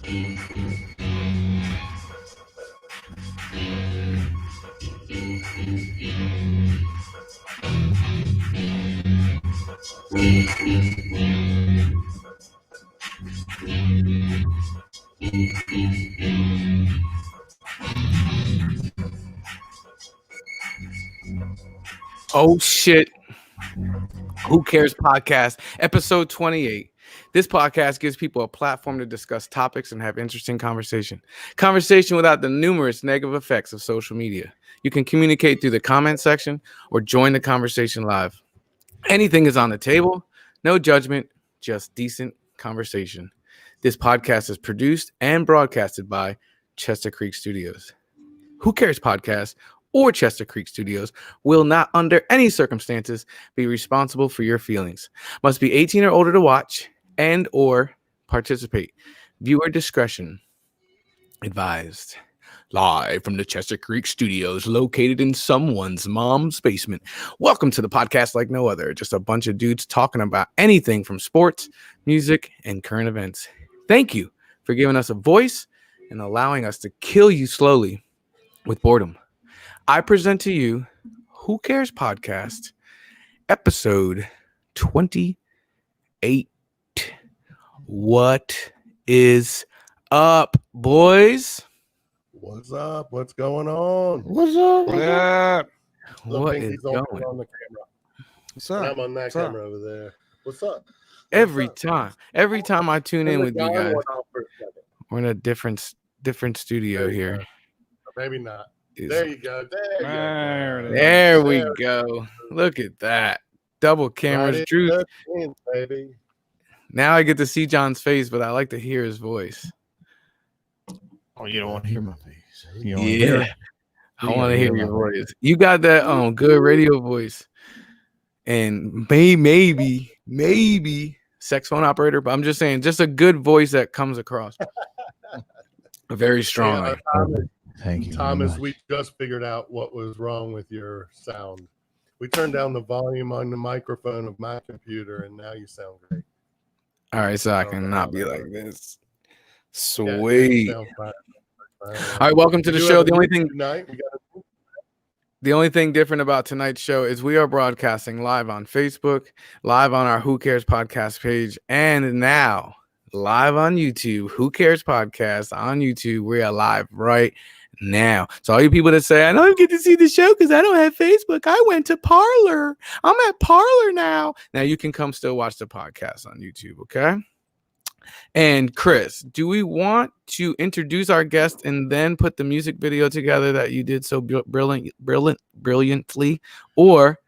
Oh shit. Who Cares Podcast, episode 28. This podcast gives people a platform to discuss topics and have interesting conversation. Conversation without the numerous negative effects of social media. You can communicate through the comment section or join the conversation live. Anything is on the table. No judgment, just decent conversation. This podcast is produced and broadcasted by Chester Creek Studios. Who Cares Podcast or Chester Creek Studios will not under any circumstances be responsible for your feelings. Must be 18 or older to watch and or participate. Viewer discretion advised. Live from the Chester Creek Studios, located in someone's mom's basement. Welcome to the podcast like no other. Just a bunch of dudes talking about anything from sports, music, and current events. Thank you for giving us a voice and allowing us to kill you slowly with boredom. I present to you Who Cares Podcast, episode 28. What is up, boys? What's up? What's going on? What's up? What is going on the camera? What's up? I'm on that camera over there. What's up? Every time I tune in with you guys, we're in a different studio here. Maybe not. There you go. There we go. Look at that. Double cameras. Drew. Baby. Now I get to see John's face, but I like to hear his voice. Oh, you don't want to hear my face. Yeah. I want to hear your voice. You got that good radio voice. And maybe sex phone operator, but I'm just saying, just a good voice that comes across very strongly. Thank you, Thomas. We just figured out what was wrong with your sound. We turned down the volume on the microphone of my computer, and now you sound great. All right, so I can not be like this. Sweet. Yeah, all right, welcome to the show. The only thing different about tonight's show is we are broadcasting live on Facebook, live on our Who Cares Podcast page, and now live on YouTube. Who Cares Podcast on YouTube. We are live right now. So all you people that say, I don't get to see the show because I don't have Facebook. I went to Parler. I'm at Parler now. Now you can come still watch the podcast on YouTube, okay? And Chris, do we want to introduce our guest and then put the music video together that you did so brilliantly? Or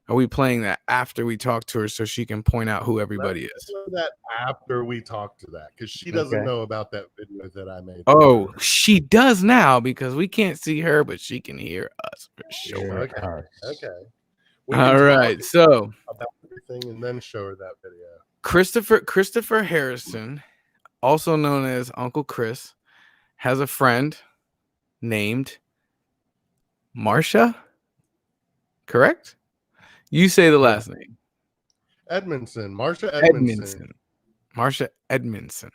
are we playing that after we talk to her so she can point out who everybody is? Do that after we talk to that, because she doesn't know about that video that I made. Oh, she does now because we can't see her, but she can hear us for sure. Okay. All right. So about everything and then show her that video. Christopher Harrison, also known as Uncle Chris, has a friend named Marcia. Correct? You say the last name. Edmundson. Marcia Edmundson. Marcia Edmundson.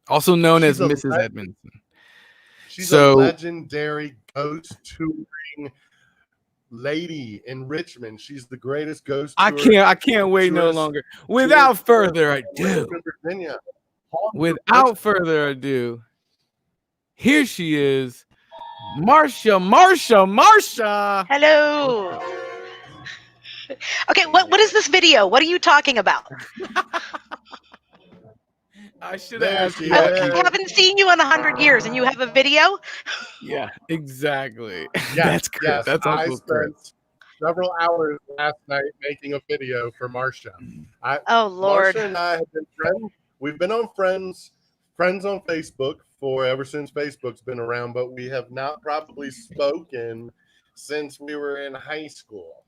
Also known as Mrs. Edmundson. She's a legendary ghost touring lady in Richmond. She's the greatest ghost tour. I can't wait no longer. Without further ado. Here she is. Marcia. Hello. Okay, what is this video? What are you talking about? I should have asked you. I haven't seen you in 100 years, and you have a video? Yeah, exactly. Yes, that's good. Yes. That's I spent several hours last night making a video for Marcia. Oh Lord! Marcia and I have been friends. We've been on friends on Facebook ever since Facebook's been around, but we have not probably spoken since we were in high school.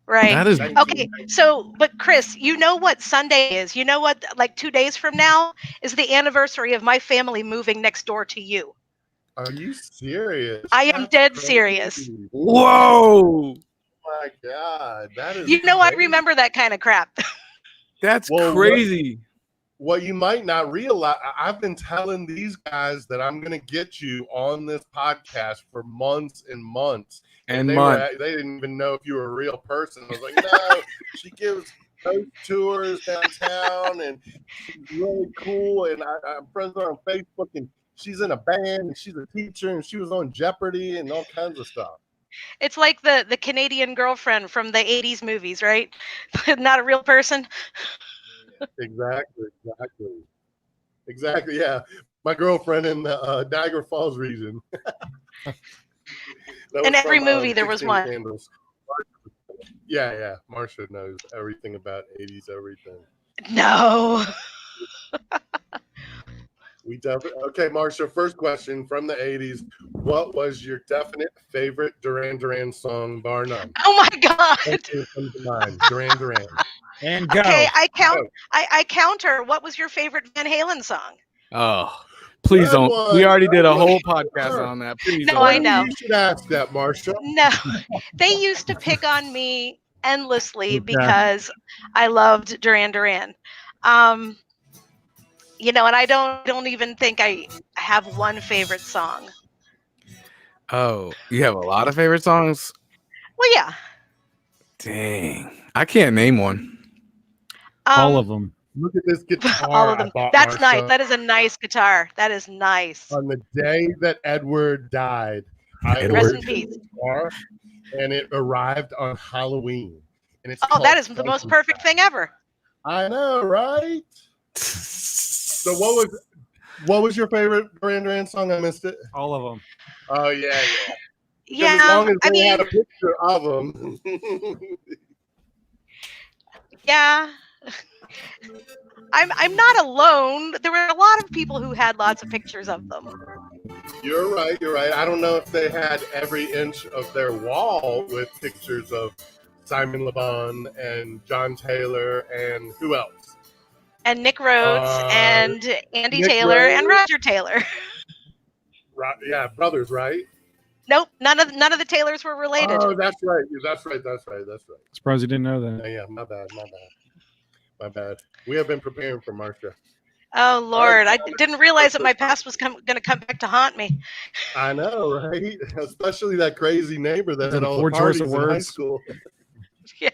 Right. Okay. So, but Chris, you know what Sunday is? You know what, like 2 days from now is the anniversary of my family moving next door to you. Are you serious? I am dead serious. Whoa. Oh my God. That is I remember that kind of crap. That's crazy. what you might not realize, I've been telling these guys that I'm going to get you on this podcast for months and months. And they didn't even know if you were a real person. I was like, no, she gives ghost tours downtown and she's really cool. And I'm friends with her on Facebook, and she's in a band and she's a teacher and she was on Jeopardy and all kinds of stuff. It's like the Canadian girlfriend from the 80s movies, right? Not a real person. Exactly. Yeah. My girlfriend in the Niagara Falls region. In every movie, there was one. Candles. Yeah. Marcia knows everything about 80s everything. No. Okay, Marcia, first question from the 80s. What was your definite favorite Duran Duran song, bar none? Oh my God. Duran Duran. And go. Okay, I counter. What was your favorite Van Halen song? Oh, please don't. We already did a whole podcast on that. Please don't. I know. You should ask that, Marcia. No, they used to pick on me endlessly because I loved Duran Duran. You know, and I don't even think I have one favorite song. Oh, you have a lot of favorite songs? Well, yeah. Dang, I can't name one. All of them. Look at this guitar. All of them. That's Marcia. nice. That is a nice guitar. That is nice. On the day that Edward died, Rest in peace. Guitar, and it arrived on Halloween. And it's that is the most perfect thing ever. I know, right? So what was your favorite Duran Duran song? I missed it. All of them. Oh yeah. Yeah, as long as they had a picture of them. Yeah. I'm not alone. There were a lot of people who had lots of pictures of them. You're right. I don't know if they had every inch of their wall with pictures of Simon Le Bon and John Taylor and who else? And Nick Rhodes and Andy Nick Taylor Rhodes. and Roger Taylor. Right, yeah, brothers, right? Nope, none of the Taylors were related. Oh, that's right. Surprised you didn't know that. Yeah, my bad. We have been preparing for Marcia. Oh Lord, I didn't realize that my past was going to come back to haunt me. I know, right? Especially that crazy neighbor that had all the poor parties choice of in high words. school. Yeah.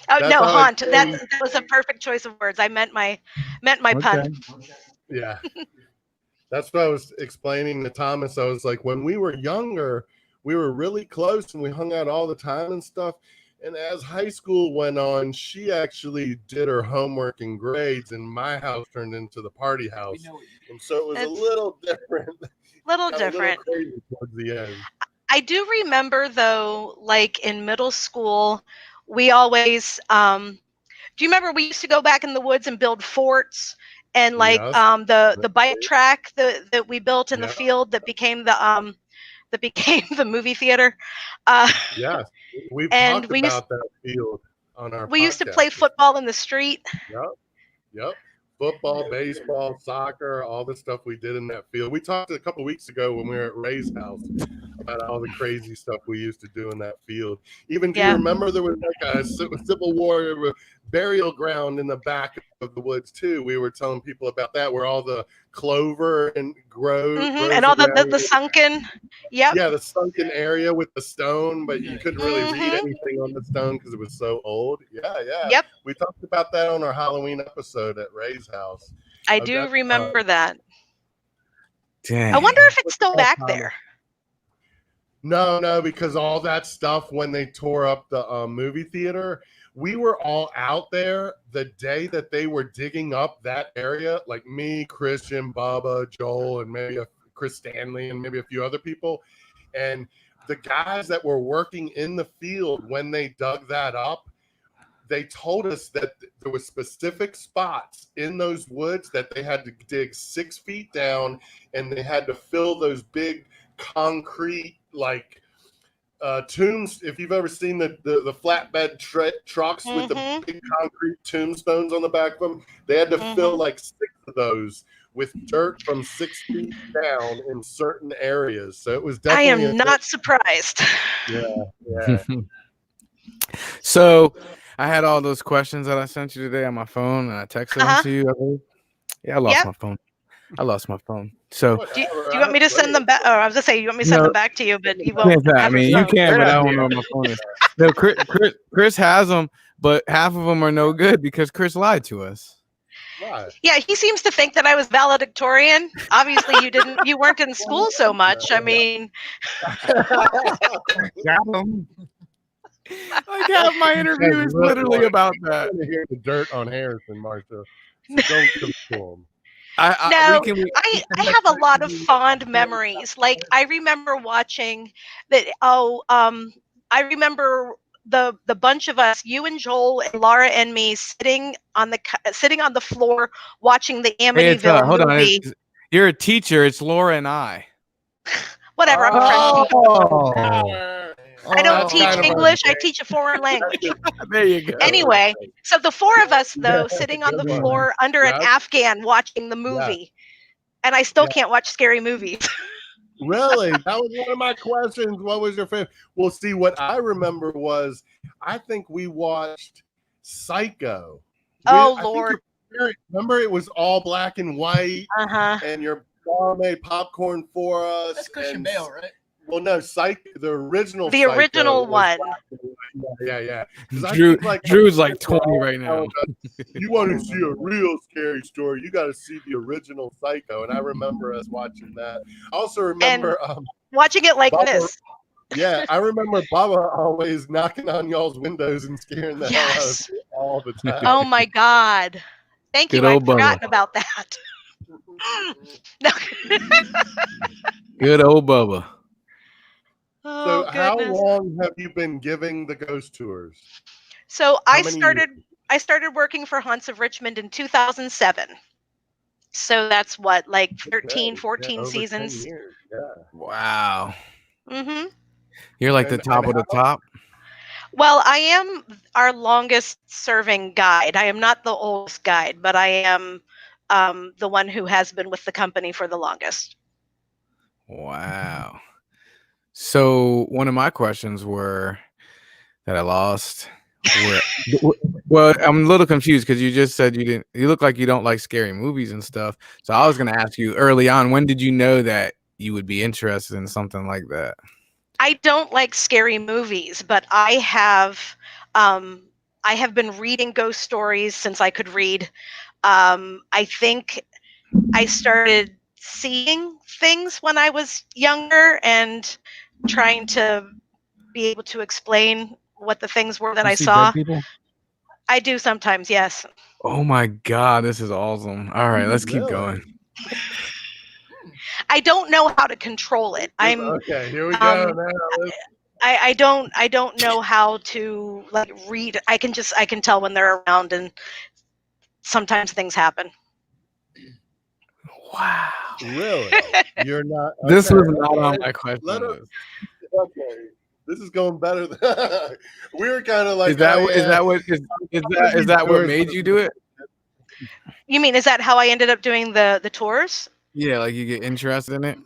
Oh That's no, how haunt. That came. was a perfect choice of words. I meant my pun. Yeah. That's what I was explaining to Thomas. I was like, when we were younger, we were really close and we hung out all the time and stuff. And as high school went on, she actually did her homework and grades, and my house turned into the party house. And so it was a little different. Little different. A little crazy towards the end. I do remember though, like in middle school, we always do you remember we used to go back in the woods and build forts and like the bike track that we built in the field that became the movie theater. Yes, we've and talked about that field on our We used to play football in the street. Yep. Football, baseball, soccer, all the stuff we did in that field. We talked a couple weeks ago when we were at Ray's house about all the crazy stuff we used to do in that field. Even do you remember there was like a Civil War burial ground in the back of the woods too? We were telling people about that, where all the clover and grows and all the sunken. Yeah, the sunken area with the stone, but you couldn't really read anything on the stone because it was so old. Yeah. Yep. We talked about that on our Halloween episode at Ray's house. I do remember that. Dang. I wonder if it's still back there. No, because all that stuff when they tore up the movie theater, we were all out there the day that they were digging up that area, like me, Christian, Bubba, Joel, and maybe Chris Stanley and maybe a few other people. And the guys that were working in the field when they dug that up, they told us that there were specific spots in those woods that they had to dig 6 feet down, and they had to fill those big concrete like tombs. If you've ever seen the flatbed trucks with the big concrete tombstones on the back of them, they had to fill like 6 of those with dirt from 6 feet down in certain areas. So it was definitely. I am not surprised. Yeah. So I had all those questions that I sent you today on my phone, and I texted them to you. Yeah, I lost Yep. my phone. So Do you want me to send them back? Or I was gonna say, you want me to send them back to you, but you won't. I have mean, your you phone. can, but I don't know where my phone is. No, Chris has them, but half of them are no good because Chris lied to us. Why? Yeah, he seems to think that I was valedictorian. Obviously, you weren't in school so much. I mean, Got him. Like half my interview is literally about that. I'm gonna hear the dirt on Harrison, Marcia. So don't give it to him. I have a lot of fond memories. Like I remember watching that. I remember the bunch of us, you and Joel and Laura and me, sitting on the floor watching the Amityville hold movie. on. You're a teacher. It's Laura and I. Whatever. I'm a French teacher. I don't That's teach kind of English. I teach a foreign language. There you go. Anyway, so the four of us, though, sitting on the floor under an Afghan watching the movie. And I still can't watch scary movies. Really? That was one of my questions. What was your favorite? Well, see, what I remember was I think we watched Psycho. Lord. Remember, it was all black and white. Uh-huh. And your mom made popcorn for us. That's Christian Bale, right? Well, no, the original. The original one. Yeah. Drew's like 20 right now. You want to see a real scary story? You got to see the original Psycho. And I remember us watching that. I also remember watching it like Bubba, this. Yeah, I remember Bubba always knocking on y'all's windows and scaring the hell out of you all the time. Oh my God! Thank you. I'd forgotten about that. Good old Bubba. So how long have you been giving the ghost tours? So I started working for Haunts of Richmond in 2007. So that's what, like 13, 14 seasons. 10 years. Yeah. Wow. Mm-hmm. You're like the top of the top. Well, I am our longest serving guide. I am not the oldest guide, but I am the one who has been with the company for the longest. Wow. So one of my questions were that I lost. Well, I'm a little confused because you just said you look like you don't like scary movies and stuff. So I was going to ask you early on, when did you know that you would be interested in something like that? I don't like scary movies, but I have been reading ghost stories since I could read. I think I started seeing things when I was younger and trying to be able to explain what the things were that I saw. I do sometimes, yes. Oh my God, this is awesome. All right, let's keep going. I don't know how to control it. Okay, here we go now. I don't know how to like read. I can tell when they're around, and sometimes things happen. Wow. Really? You're not. Okay. This was not on my question. Okay. This is going better. We were kind of like. Is that what made you do it? You mean, is that how I ended up doing the tours? Yeah, like you get interested in it.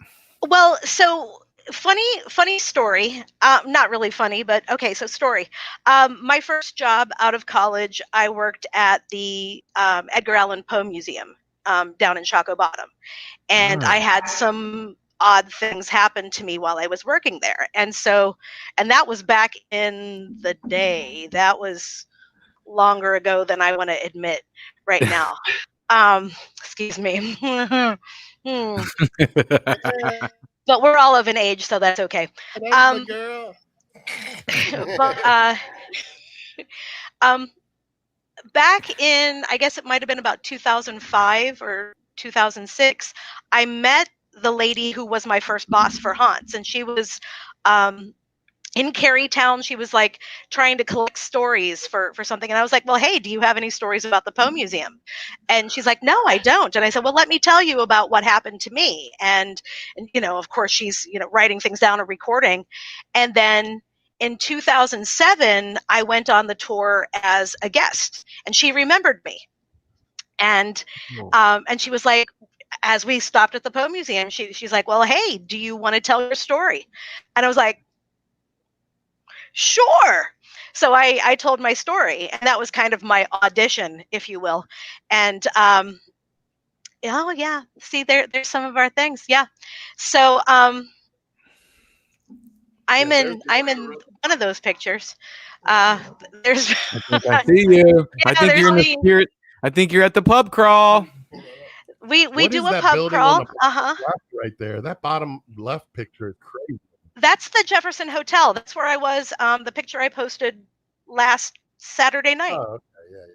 Well, so funny story. Not really funny, but okay. So story. My first job out of college, I worked at the Edgar Allan Poe Museum down in Chaco Bottom, and I had some odd things happen to me while I was working there, and that was back in the day. That was longer ago than I want to admit right now. Excuse me. But we're all of an age, so that's okay. Girl. But back in, I guess it might have been about 2005 or 2006, I met the lady who was my first boss for Haunts, and she was in Carytown. She was like trying to collect stories for something, and I was like, well, hey, do you have any stories about the Poe Museum? And she's like, no, I don't. And I said, well, let me tell you about what happened to me. And of course she's writing things down and recording. And then in 2007 I went on the tour as a guest, and she remembered me, and she was like, as we stopped at the Poe Museum, she's like, well, hey, do you want to tell your story? And I was like, sure. So I told my story, and that was kind of my audition, if you will. And Oh yeah. See, there's some of our things. Yeah. So I'm in one of those pictures. There's I think I see you. I think there's you're in the me. spirit. I think you're at the pub crawl. We What do is a that pub building on crawl. the bottom left right there? That bottom left picture is crazy. That's the Jefferson Hotel. That's where I was. The picture I posted last Saturday night. Oh, okay, yeah.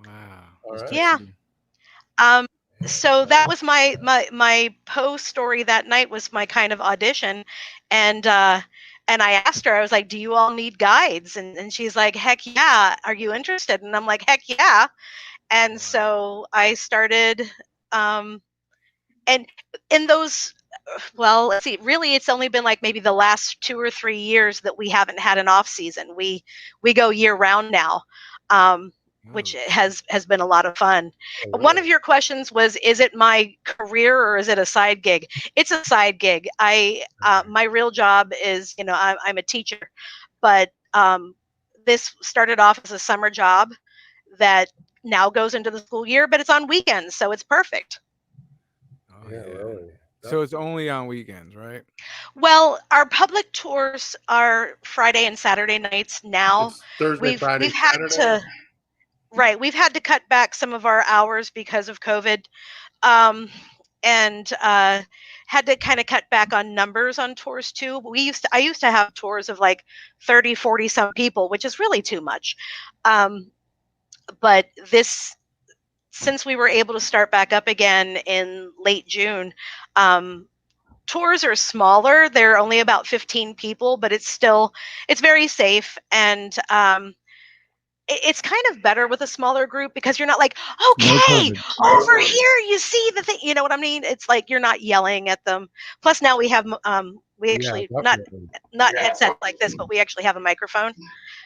Wow. All right. Yeah. So that was my post story that night was my kind of audition, and I asked her, I was like, "Do you all need guides?" And she's like, "Heck yeah! Are you interested?" And I'm like, "Heck yeah!" And so I started, and in those, well, let's see, really, it's only been like maybe the last 2 or 3 years that we haven't had an off season. We go year round now. Which has been a lot of fun. Oh, One of really? your questions was, is it my career or is it a side gig? It's a side gig. My real job is, I'm a teacher, but this started off as a summer job that now goes into the school year, but it's on weekends, so it's perfect. Oh, Yeah, really. So it's only on weekends, right? Well, our public tours are Friday and Saturday nights now. It's Thursday, Friday, We've had Saturday. we've had to cut back some of our hours because of COVID, and had to kind of cut back on numbers on tours too. I used to have tours of like 30, 40 some people, which is really too much. But since we were able to start back up again in late June, tours are smaller. They're only about 15 people, but it's very safe, and it's kind of better with a smaller group because you're not like, okay, over here, you see the thing, you know what I mean? It's like you're not yelling at them. Plus now we have we actually definitely. not headset like this, but we actually have a microphone.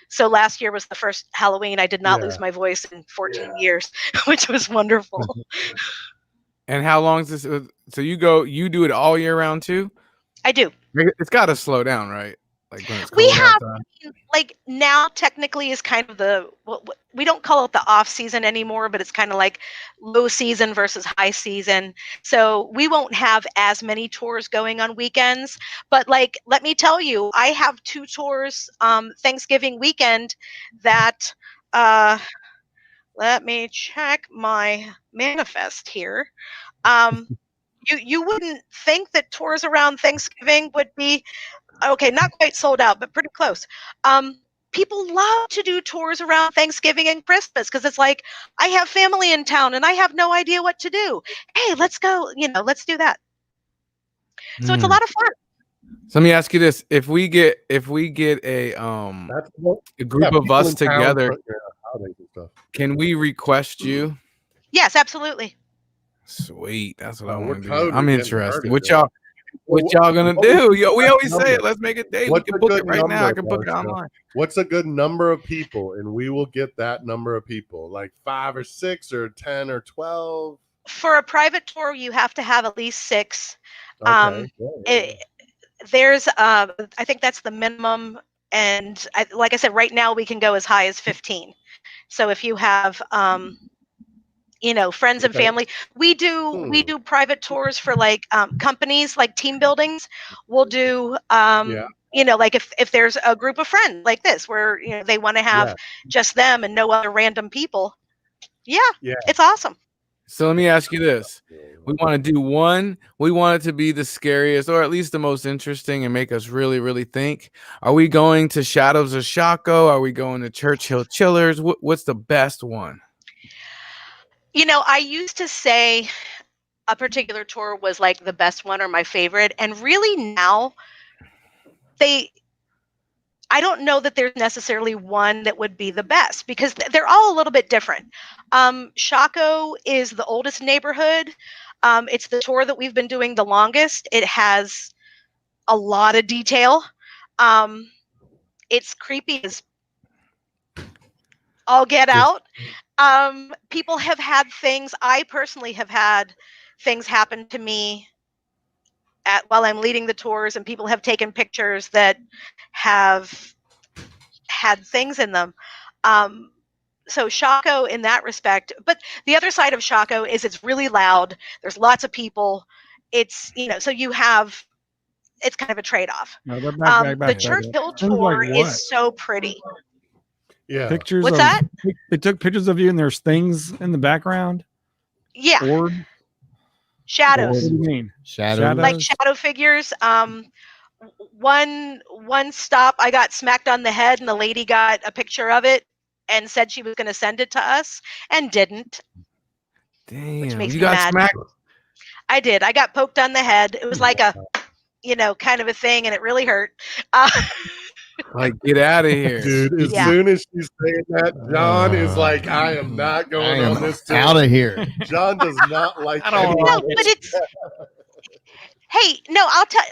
So last year was the first Halloween I did not lose my voice in 14 years, which was wonderful. And how long is this? So you do it all year round too? I do. It's got to slow down, right? Like when it's We cold have, outside. like now technically is kind of we don't call it the off season anymore, but it's kind of like low season versus high season. So we won't have as many tours going on weekends, but like, let me tell you, I have 2 tours Thanksgiving weekend that let me check my manifest here. You wouldn't think that tours around Thanksgiving would be okay, not quite sold out, but pretty close. People love to do tours around Thanksgiving and Christmas because it's like, I have family in town and I have no idea what to do. Hey, let's go, let's do that. So it's a lot of fun. So let me ask you this: if we get a group of us together, can we request you? Yes, absolutely. Sweet, that's what I we're want to do. totally I'm getting interested. started, What y'all gonna do? We always say it. number? Let's make a date. What's We a can book good it right now. I can number, book it Marcia? online. What's a good number of people? And we will get that number of people, like 5 or 6 or 10 or 12. For a private tour, you have to have at least 6. Okay. There's I think that's the minimum, and like I said, right now we can go as high as 15. So if you have friends and family, we do private tours for like companies, like team buildings. We'll do like if there's a group of friends like this where they want to have just them and no other random people. Yeah, it's awesome. So let me ask you this. We want to do one. We want it to be the scariest or at least the most interesting and make us really, really think. Are we going to Shadows of Shaco? Are we going to Churchill Chillers? What's the best one? I used to say a particular tour was like the best one or my favorite. And really now I don't know that there's necessarily one that would be the best because they're all a little bit different. Shaco is the oldest neighborhood. It's the tour that we've been doing the longest. It has a lot of detail. It's creepy as all get out. People have had things. I personally have had things happen to me while I'm leading the tours, and people have taken pictures that have had things in them. Shaco in that respect, but the other side of Shaco is it's really loud. There's lots of people. It's, so you have, it's kind of a trade-off. No, they're back. The Churchill tour is so pretty. Yeah. Pictures. What's that? They took pictures of you and there's things in the background. Yeah. Or shadows. What do you mean? Shadows? Like shadow figures. One stop I got smacked on the head and the lady got a picture of it and said she was going to send it to us and didn't. Damn, which makes you me got mad. smacked. I did. I got poked on the head. It was like a, kind of a thing, and it really hurt. Like, get out of here, dude. As soon as she's saying that, John is like, I am not going on this tour. Out of here. John does not like No, but it's. Hey, no, I'll tell.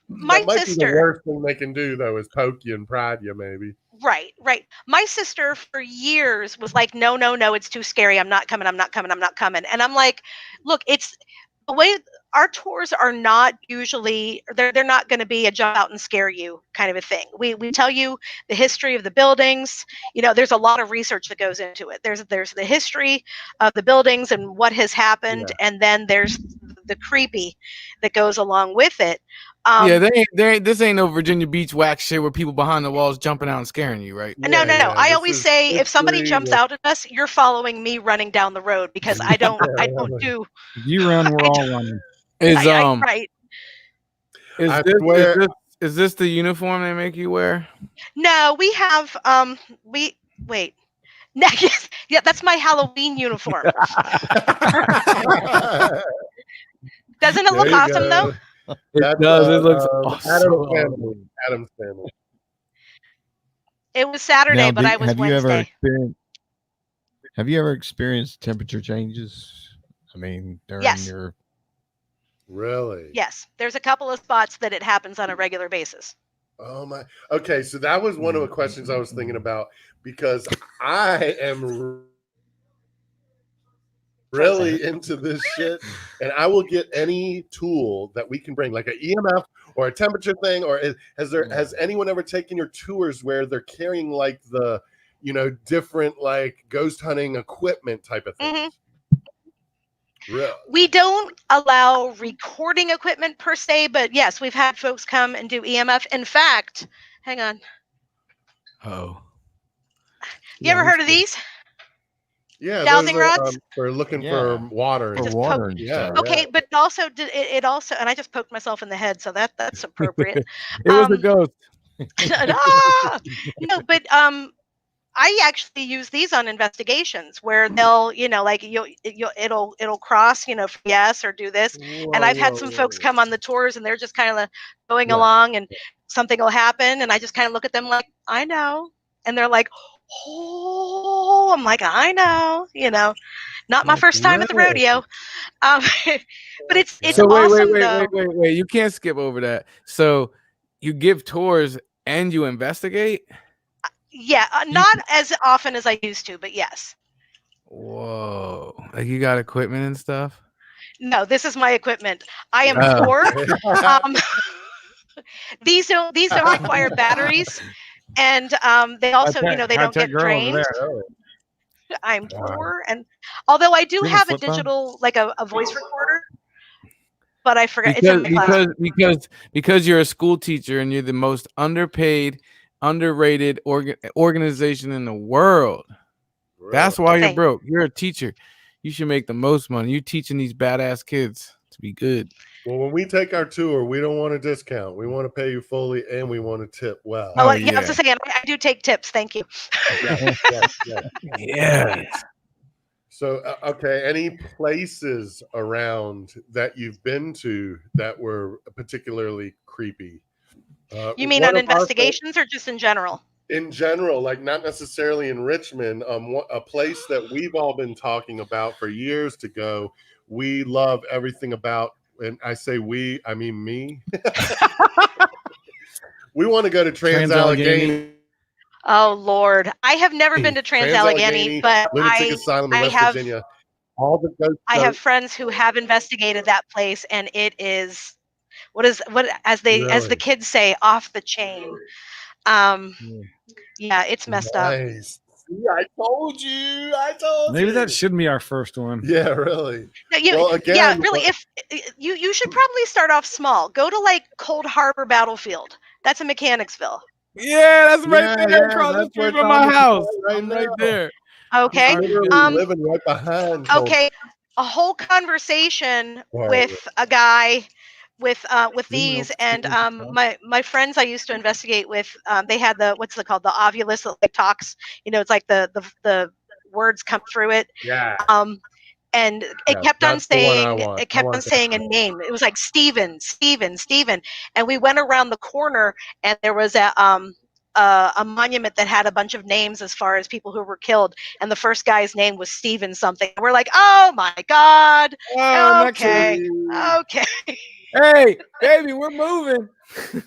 My that might sister. be the worst thing they can do, though, is poke you and prod you, maybe. Right. My sister for years was like, no, it's too scary. I'm not coming. And I'm like, look, it's the way our tours are not usually, they're not going to be a jump out and scare you kind of a thing. We tell you the history of the buildings. There's a lot of research that goes into it. There's the history of the buildings and what has happened. And then there's the creepy that goes along with it. This ain't no Virginia Beach wax shit where people behind the walls jumping out and scaring you, right? No. I always say if somebody jumps out at us, you're following me running down the road because I don't do. You run, we're all running. Right. Is this the uniform they make you wear? No, we have wait. Yeah, that's my Halloween uniform. Doesn't it look awesome though? It does. It looks awesome. Adam's family. It was Saturday, but I was Wednesday. Have you ever experienced temperature changes? I mean, during your. Really? Yes. There's a couple of spots that it happens on a regular basis. Oh my. Okay, so that was one of the questions I was thinking about because I am really into this shit, and I will get any tool that we can bring, like an EMF or a temperature thing. Or has anyone ever taken your tours where they're carrying like the, different like ghost hunting equipment type of things? Mm-hmm. Really? We don't allow recording equipment per se, but yes, we've had folks come and do EMF. In fact, hang on. Oh. You ever heard of these? Yeah, dowsing rods. For looking for water. For water. Okay, but also it also, and I just poked myself in the head, so that's appropriate. It was a ghost. No, but I actually use these on investigations where they'll, like it'll cross, for yes or do this. And I've had some folks come on the tours and they're just kind of going along and something will happen, and I just kind of look at them like, I know, and they're like, oh, I'm like, I know, not my first time at the rodeo. But it's so awesome. Wait. You can't skip over that. So you give tours and you investigate? Yeah, not as often as I used to, but yes. Whoa. Like you got equipment and stuff? No, this is my equipment. I am poor. These don't require batteries. And they also, they don't get drained. I'm poor, and although I do have a digital, like a voice recorder, but I forgot because you're a school teacher and you're the most underpaid, underrated organization in the world. Really? That's why you're broke. You're a teacher. You should make the most money. You're teaching these badass kids to be good. Well, when we take our tour, we don't want a discount. We want to pay you fully, and we want to tip well. Oh, yeah. I was saying, I do take tips. Thank you. Yeah. So, okay, any places around that you've been to that were particularly creepy? You mean on investigations or just in general? In general, like not necessarily in Richmond. A place that we've all been talking about for years to go. We love everything about. And I say we, I mean me. We want to go to Trans-Allegheny. Oh Lord, I have never been to Trans-Allegheny, but Lunatic Asylum in West Virginia. I have friends who have investigated that place, and it is as the kids say, off the chain. Yeah, it's messed up. I told you. Maybe that shouldn't be our first one. Yeah, really. Well, again, really, if you should probably start off small. Go to like Cold Harbor Battlefield. That's in Mechanicsville. Yeah, that's right there across the street from my house. I'm right there. Okay. Living right behind. Okay. A whole conversation with a guy with these, and my friends I used to investigate with, they had what's it called, the ovulus that like talks. It's like the words come through it. Yeah. And it kept on saying a name. It was like Steven. And we went around the corner, and there was a monument that had a bunch of names as far as people who were killed, and the first guy's name was Steven something. We're like, oh my God. Okay. Hey, baby, we're moving.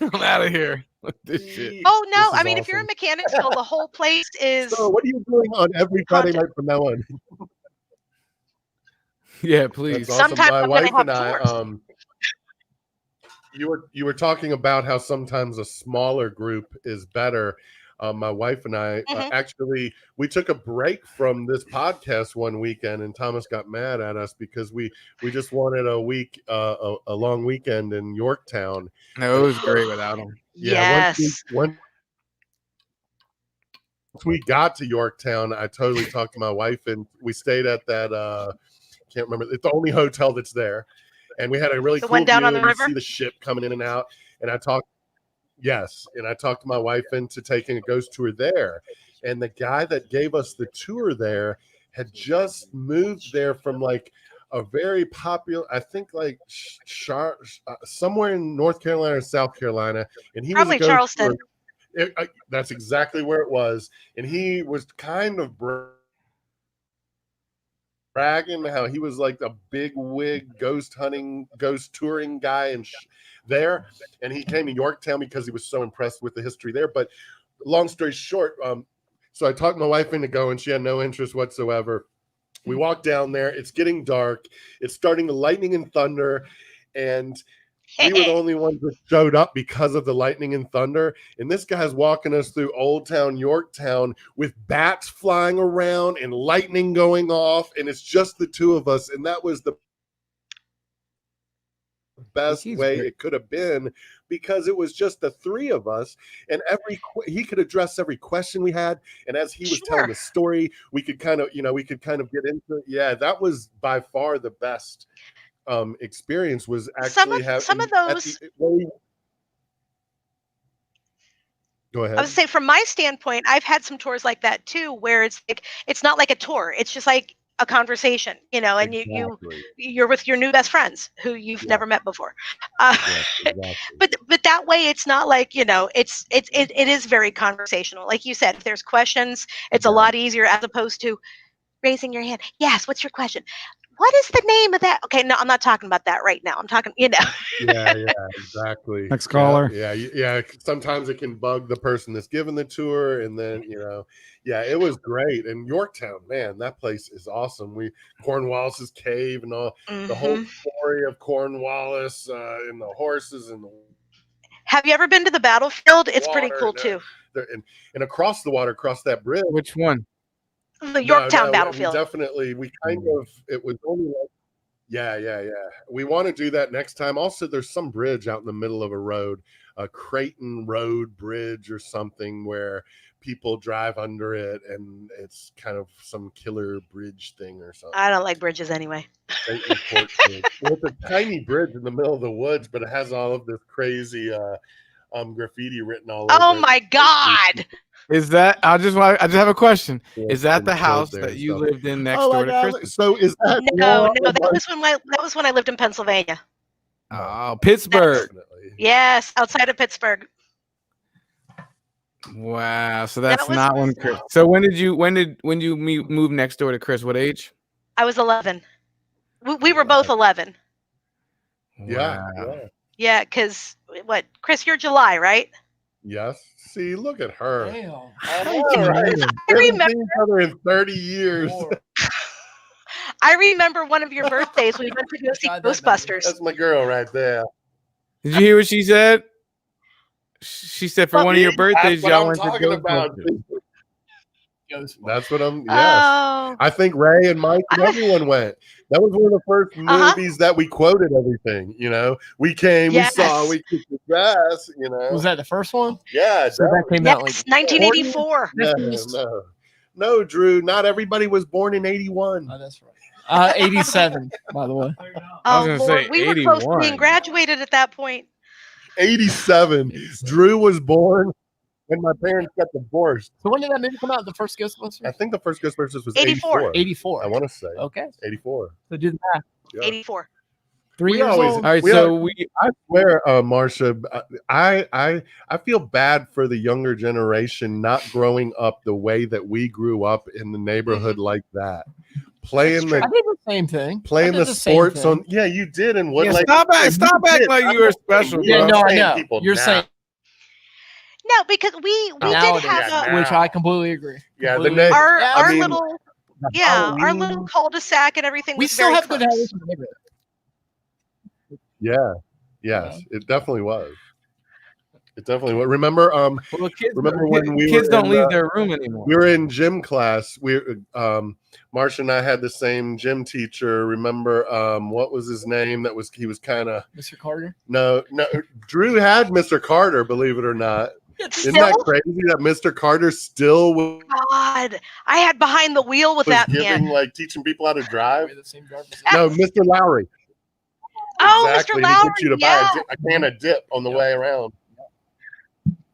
I'm out of here with this shit. Oh no! I mean, if you're in Mechanicsville, the whole place is. So, what are you doing on every Friday night from now on? Yeah, please. That's awesome. My wife and I, you were talking about how sometimes a smaller group is better. My wife and I actually, we took a break from this podcast one weekend, and Thomas got mad at us because we just wanted a long weekend in Yorktown. No, it was great without him. Yeah, once we got to Yorktown, I totally talked to my wife, and we stayed at that can't remember. It's the only hotel that's there, and we had a really cool one down view, on the river. See the ship coming in and out. And I talked to my wife into taking a ghost tour there. And the guy that gave us the tour there had just moved there from like a very popular, I think like somewhere in North Carolina or South Carolina, and he probably was Charleston. That's exactly where it was, and he was kind of bragging how he was like a big wig ghost touring guy and there, and he came to Yorktown because he was so impressed with the history there. But long story short, so I talked my wife into going. She had no interest whatsoever. We walked down there. It's getting dark. It's starting to lightning and thunder, and we were the only ones that showed up because of the lightning and thunder. And this guy's walking us through Old Town Yorktown with bats flying around and lightning going off. And it's just the two of us. And that was the best way it could have been, because it was just the three of us. And he could address every question we had. And as he was telling the story, we could kind of get into it. Yeah, that was by far the best experience, was actually some of those. Go ahead. I would say, from my standpoint, I've had some tours like that too, where it's like, it's not like a tour, it's just like a conversation, and you're with your new best friends who you've never met before. But that way, it's not like, it is very conversational. Like you said, if there's questions, it's a lot easier, as opposed to raising your hand. Yes, what's your question? What is the name of that? Okay, no, I'm not talking about that right now. I'm talking, Yeah, exactly. Next caller. Yeah. Sometimes it can bug the person that's giving the tour, and then yeah, it was great. And Yorktown, man, that place is awesome. Cornwallis's cave and all the whole story of Cornwallis and the horses and the. Have you ever been to the battlefield? It's pretty cool too. And across the water, across that bridge. Which one? The Yorktown battlefield. We kind of, it was only like, yeah. We want to do that next time. Also, there's some bridge out in the middle of a road, a Creighton Road Bridge or something, where people drive under it, and it's kind of some killer bridge thing or something. I don't like bridges anyway. Well, it's a tiny bridge in the middle of the woods, but it has all of this crazy graffiti written all over it. Oh my God. Is that? I just have a question. Is that the house that you lived in next door to Chris? So is that? No. That was when I lived in Pennsylvania. Oh, Pittsburgh. Yes, outside of Pittsburgh. Wow. So that's not when Chris. So when did you move next door to Chris? What age? I was 11. We were both 11. Yeah. Yeah, because Chris, you're July, right? Yes. See, look at her. Damn. I remember each other in 30 years. I remember one of your birthdays. We went to go see Ghostbusters. That's my girl right there. Did you hear what she said? She said for one of your birthdays, y'all went to Ghostbusters. That's what I'm. Yes, Oh, I think Ray and Mike and everyone went. That was one of the first movies that we quoted everything. We came, we saw, yes. we kicked the grass. Was that the first one? Yeah, So that came out like Yes, 1984. no, Drew. Not everybody was born in '81. Oh, that's right. 87, by the way. I was Oh, gonna Lord, say we were close to 81. being graduated at that point. 87. Drew was born when my parents got divorced. So when did that movie come out? The first Ghostbusters? I think the first Ghostbusters was 84. 84. I want to say. Okay. 84. So do the math. Yeah. 84. 3 We years always- old. All right, We so I swear, Marcia, I feel bad for the younger generation not growing up the way that we grew up in the neighborhood like that. Playing I did the same thing. playing I did the same sports thing. on. Yeah, you did. And what? yeah, Like, stop acting did. like you were special, Yeah, bro. Yeah, no, I saying know. people You're now. saying No, because we did nowadays, have which I completely agree. Yeah, Completely the agree. our Yeah, our I mean, little the our Halloween- little cul-de-sac and everything we was still very have good close. habits in the neighborhood. Yeah. Yes, it definitely was. It definitely was. Remember, Well, kids, remember when we kids were don't in leave the- their room anymore. we were in gym class. Marcia and I had the same gym teacher. Remember, what was his name? He was kind of Mr. Carter. no. Drew had Mr. Carter, believe it or not. Isn't that Still, crazy that Mr. Carter still was God, I had behind the wheel with that giving, man. like, teaching people how to drive? The same driver's No, Mr. Lowry. Oh, Exactly. Mr. He Lowry, gets you to yeah. buy a can of dip on the way around.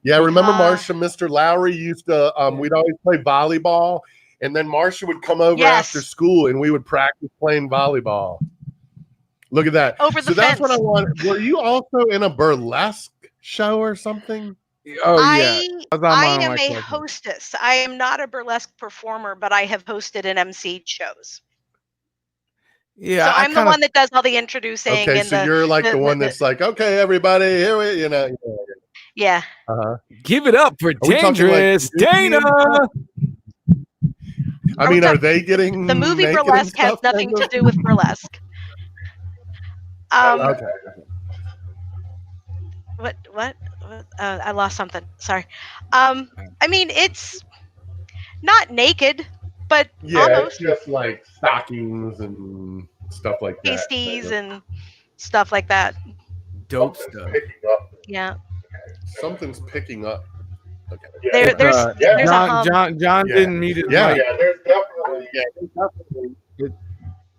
Yeah, remember Marcia? Mr. Lowry used to. We'd always play volleyball, and then Marcia would come over Yes. after school, and we would practice playing volleyball. Look at that. Over the So that's what I fence. wanted. Were you also in a burlesque show or something? Oh yeah, I am a hostess. I am not a burlesque performer, but I have hosted and emceed shows. yeah. So I'm the one that does all the introducing. Okay, and so you're like the one that's like, okay, everybody, here we, yeah. Give it up for Are we talking, Dangerous like, Dana. I mean, are they getting The movie naked and burlesque has stuff, nothing kind to of? do with burlesque. Okay. What? I lost something. Sorry. I mean, it's not naked, but Yeah, almost it's just like stockings and stuff like that. pasties and stuff like that. Dope Something's stuff. picking up. Yeah. Something's picking up. Okay. There's a hum. John Yeah. didn't meet his Yeah. mic. There's definitely.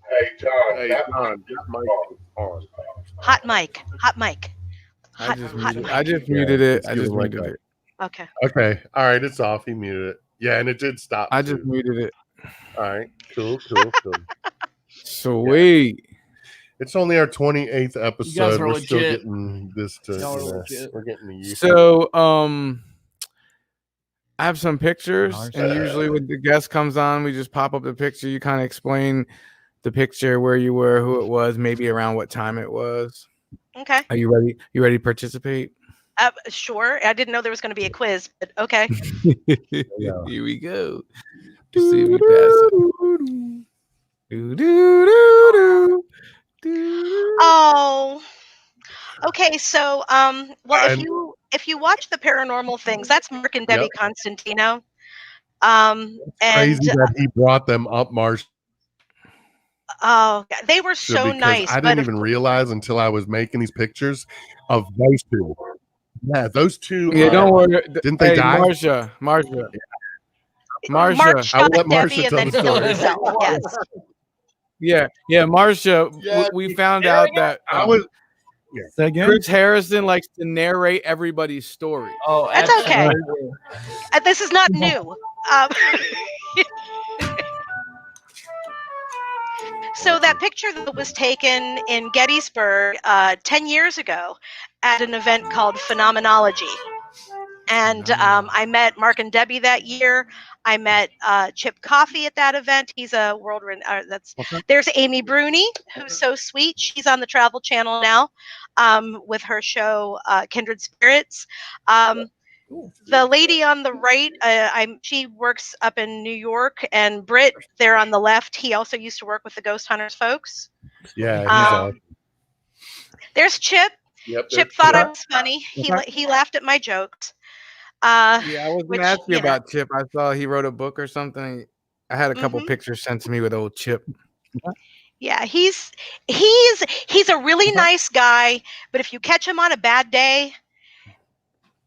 Hey, John. Hey, John. That mic is on. Hot mic. I just hot muted, mic. I just muted it. it's I just giving like muted that. it. Okay. Okay. All right. It's off. He muted it. Yeah, and it did stop. I just too. muted it. All right. Cool. Sweet. It's only our 28th episode. are We're still legit. getting this to. Y'all are legit. We're getting used to it. So I have some pictures, and usually when the guest comes on, we just pop up the picture. You kind of explain the picture, where you were, who it was, maybe around what time it was. Okay. Are you ready? You ready to participate? Sure. I didn't know there was going to be a quiz, but okay. Here we go. Let's see if we pass it. Do-do-do-do. Do-do. Oh. Okay, so well, if you watch the Paranormal Things, that's Mark and Debbie Constantino. And Crazy that he brought them up, Marsh. oh, they were so because nice. I didn't even realize until I was making these pictures of those two. Yeah, those two. Yeah, don't worry. Didn't they die? Marcia. Mark I shot will let Debbie Marcia and tell then the killed story. herself. Yes. Yeah, Marcia. Yeah, we found out that I was. Say again? Chris Harrison likes to narrate everybody's story. Oh, That's okay. This is not new. So that picture that was taken in Gettysburg 10 years ago at an event called Phenomenology. And I met Mark and Debbie that year. I met Chip Coffey at that event. He's a world-renowned. There's Amy Bruni, who's so sweet. She's on the Travel Channel now with her show Kindred Spirits. The lady on the right, she works up in New York, and Britt there on the left. He also used to work with the Ghost Hunters folks. Yeah, he's awesome. There's Chip. Yep, Chip thought I was funny. He laughed at my jokes. Yeah, I was which, gonna ask you you know. about Chip. I saw he wrote a book or something. I had a couple Mhm. pictures sent to me with old Chip. Yeah, he's a really nice guy, but if you catch him on a bad day,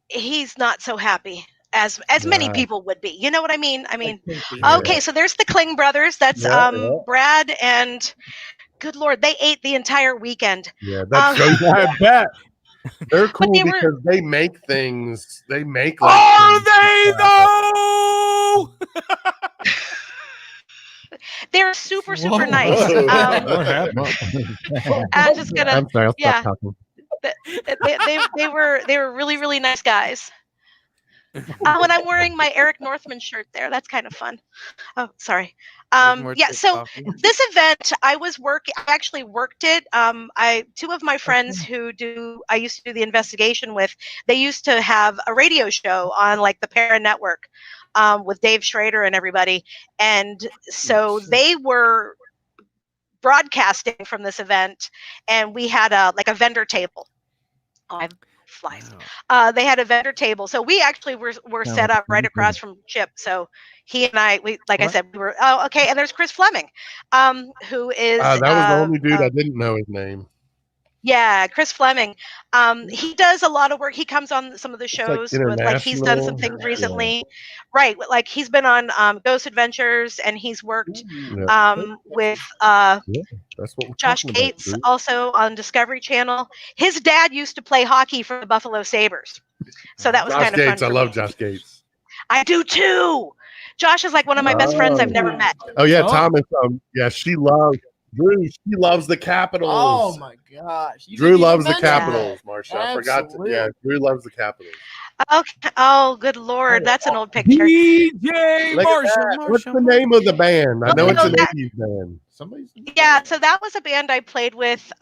he's not so happy as many Right. people would be. You know what I mean? I mean, Yeah. okay, so there's the Kling brothers. That's Yeah, yeah. Brad and good Lord, they ate the entire weekend. Yeah, that shows you. I bet. They're But cool they were because they make things. They make like. Are things and they stuff. though? they're super Whoa. nice. What happened? I'm just gonna I'm sorry. I'll yeah. stop talking. They were really, really nice guys. When I'm wearing my Eric Northman shirt there, that's kind of fun. Oh, sorry. More Yeah, Chip so coffee. this event, I actually worked it. Two of my friends I used to do the investigation with, they used to have a radio show on like the Para Network with Dave Schrader and everybody. And so they were broadcasting from this event, and we had a vendor table. Oh, I have flies. They had a vendor table, so we actually were set up right across from Chip. So he and I, I said, we were okay. And there's Chris Fleming, who is That was the only dude I didn't know his name. Yeah, Chris Fleming. He does a lot of work. He comes on some of the shows with he's done some things recently. Right. Like he's been on Ghost Adventures, and he's worked with that's what we're Josh Gates also on Discovery Channel. His dad used to play hockey for the Buffalo Sabres. So that was Josh kind of Gates. fun. I love Josh Gates. I do too. Josh is like one of my best friends I've never met. Oh yeah, Thomas. Yeah, she loves Drew. She loves the Capitals. Oh my gosh. Drew loves the Capitals, Marcia. I forgot to. Yeah, Drew loves the Capitals. Okay. Oh, good Lord. That's an old picture. DJ Marcia. What's the name of the band? I know it's an that- 80s band. Yeah, so that was a band I played with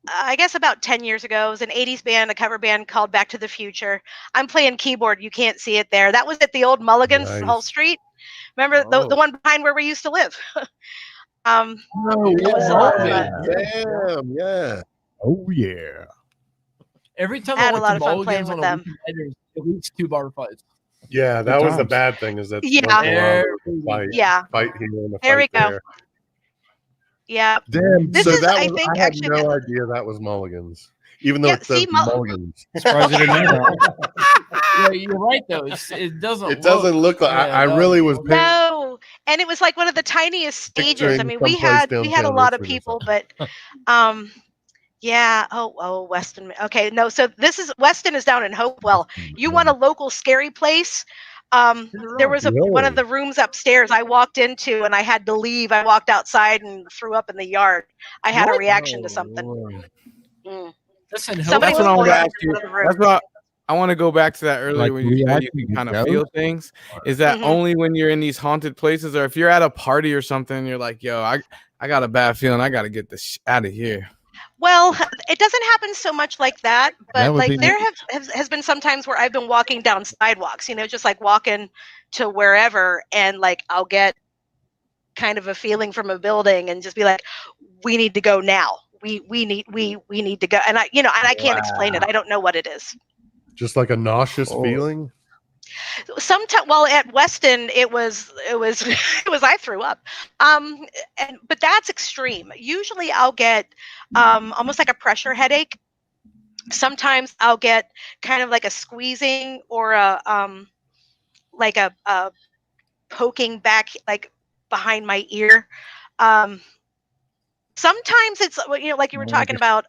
I guess about 10 years ago. It was an 80s band, a cover band called Back to the Future. I'm playing keyboard. You can't see it there. That was at the old Mulligan's Hull Street. Remember the one behind where we used to live? Damn, yeah. Oh yeah. Every time I had I a lot went of to fun playing Mulligan's with on a them. weekend, there's at least 2 bar fights. Yeah, that was the bad thing is that fight here and a there we fight go. there. Yeah. Damn. This So is, that I was, think, I had actually no idea that was Mulligan's, even though it says Mulligan's. Surprised you didn't know that. Yeah, you're right though. It doesn't. It doesn't look like. I really was. No, and it was like one of the tiniest stages. I mean, we had a lot of people, but yeah. Oh, Weston. Okay, no. So Weston is down in Hopewell. You want a local scary place? There was one of the rooms upstairs I walked into, and I had to leave. I walked outside and threw up in the yard. I had a reaction to something. That's what I want to ask you. That's what I want to go back to that earlier when you said you can kind of feel things. Is that only when you're in these haunted places, or if you're at a party or something, you're like, yo, I got a bad feeling. I got to get this out of here. Well, it doesn't happen so much like that, but like there has been some times where I've been walking down sidewalks, just like walking to wherever, and like I'll get kind of a feeling from a building and just be like, we need to go now. We need to go, and I can't explain it. I don't know what it is. Just like a nauseous feeling. Sometimes, well, at Weston, it was I threw up, but that's extreme. Usually, I'll get almost like a pressure headache. Sometimes I'll get kind of like a squeezing or a poking back like behind my ear. Sometimes it's like you were talking about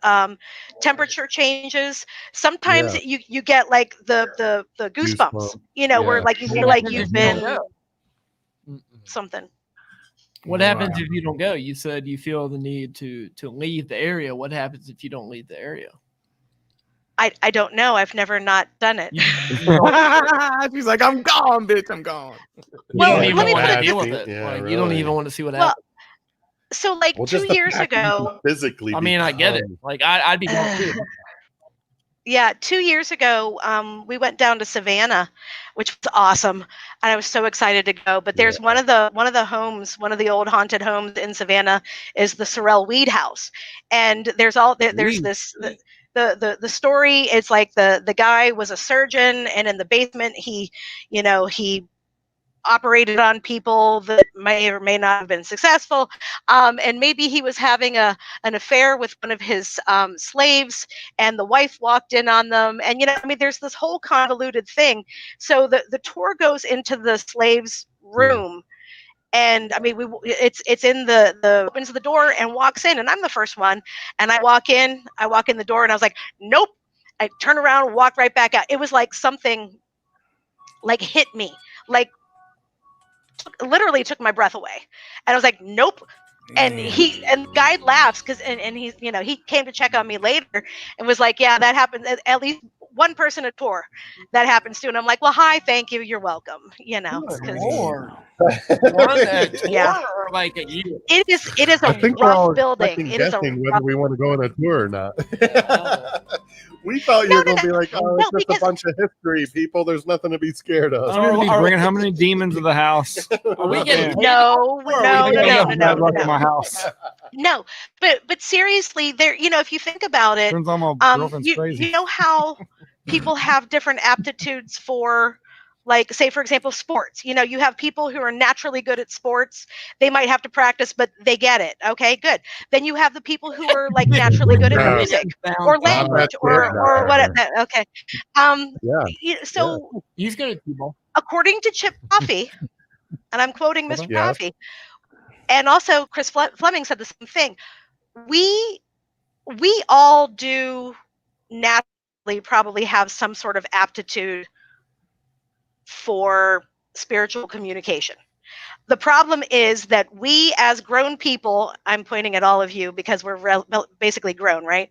temperature changes. Sometimes you get like the goosebumps, where like you feel like you've been something. What happens if you don't go? You said you feel the need to leave the area. What happens if you don't leave the area? I don't know. I've never not done it. She's like, I'm gone, bitch. I'm gone. Well, you don't even let me want put to it deal this with it. Yeah, Like, really. You don't even want to see what happens. So like 2 years ago, physically. I mean, I get it. Like I'd be gone too. Yeah, 2 years ago, we went down to Savannah, which was awesome, and I was so excited to go. But there's one of the homes, one of the old haunted homes in Savannah, is the Sorrel Weed House, and there's this the story. It's like the guy was a surgeon, and in the basement he operated on people that may or may not have been successful, and maybe he was having an affair with one of his slaves, and the wife walked in on them, and there's this whole convoluted thing. So the tour goes into the slave's room. And it's in the opens the door and walks in, and I'm the first one, and I walk in the door, and I was like, nope. I turn around and walk right back out. It was like something like hit me, like literally took my breath away, and I was like, nope. And the guy laughs because and he's he came to check on me later and was like, yeah, that happened at least one person a tour that happens to. And I'm like, well, hi, thank you, you're welcome. Or one a tour or like a year. It is a I think we're all rough building. It is a guessing whether we want to go on a tour or not. We thought you were going to be like, oh, it's just a bunch of history, people. There's nothing to be scared of. I'm going to be bringing how many demons to the house? Are we getting no. My house. No, but seriously, there. If you think about it, Turns on my girlfriend's crazy. you know how people have different aptitudes for, like, say, for example, sports. You have people who are naturally good at sports. They might have to practice, but they get it. Okay, good. Then you have the people who are like naturally good at music or language or what. Okay. So he's good at people. According to Chip Coffey, and I'm quoting Mr. Coffey, and also Chris Fleming said the same thing. We all do naturally probably have some sort of aptitude for spiritual communication. The problem is that we as grown people, I'm pointing at all of you because we're basically grown, right?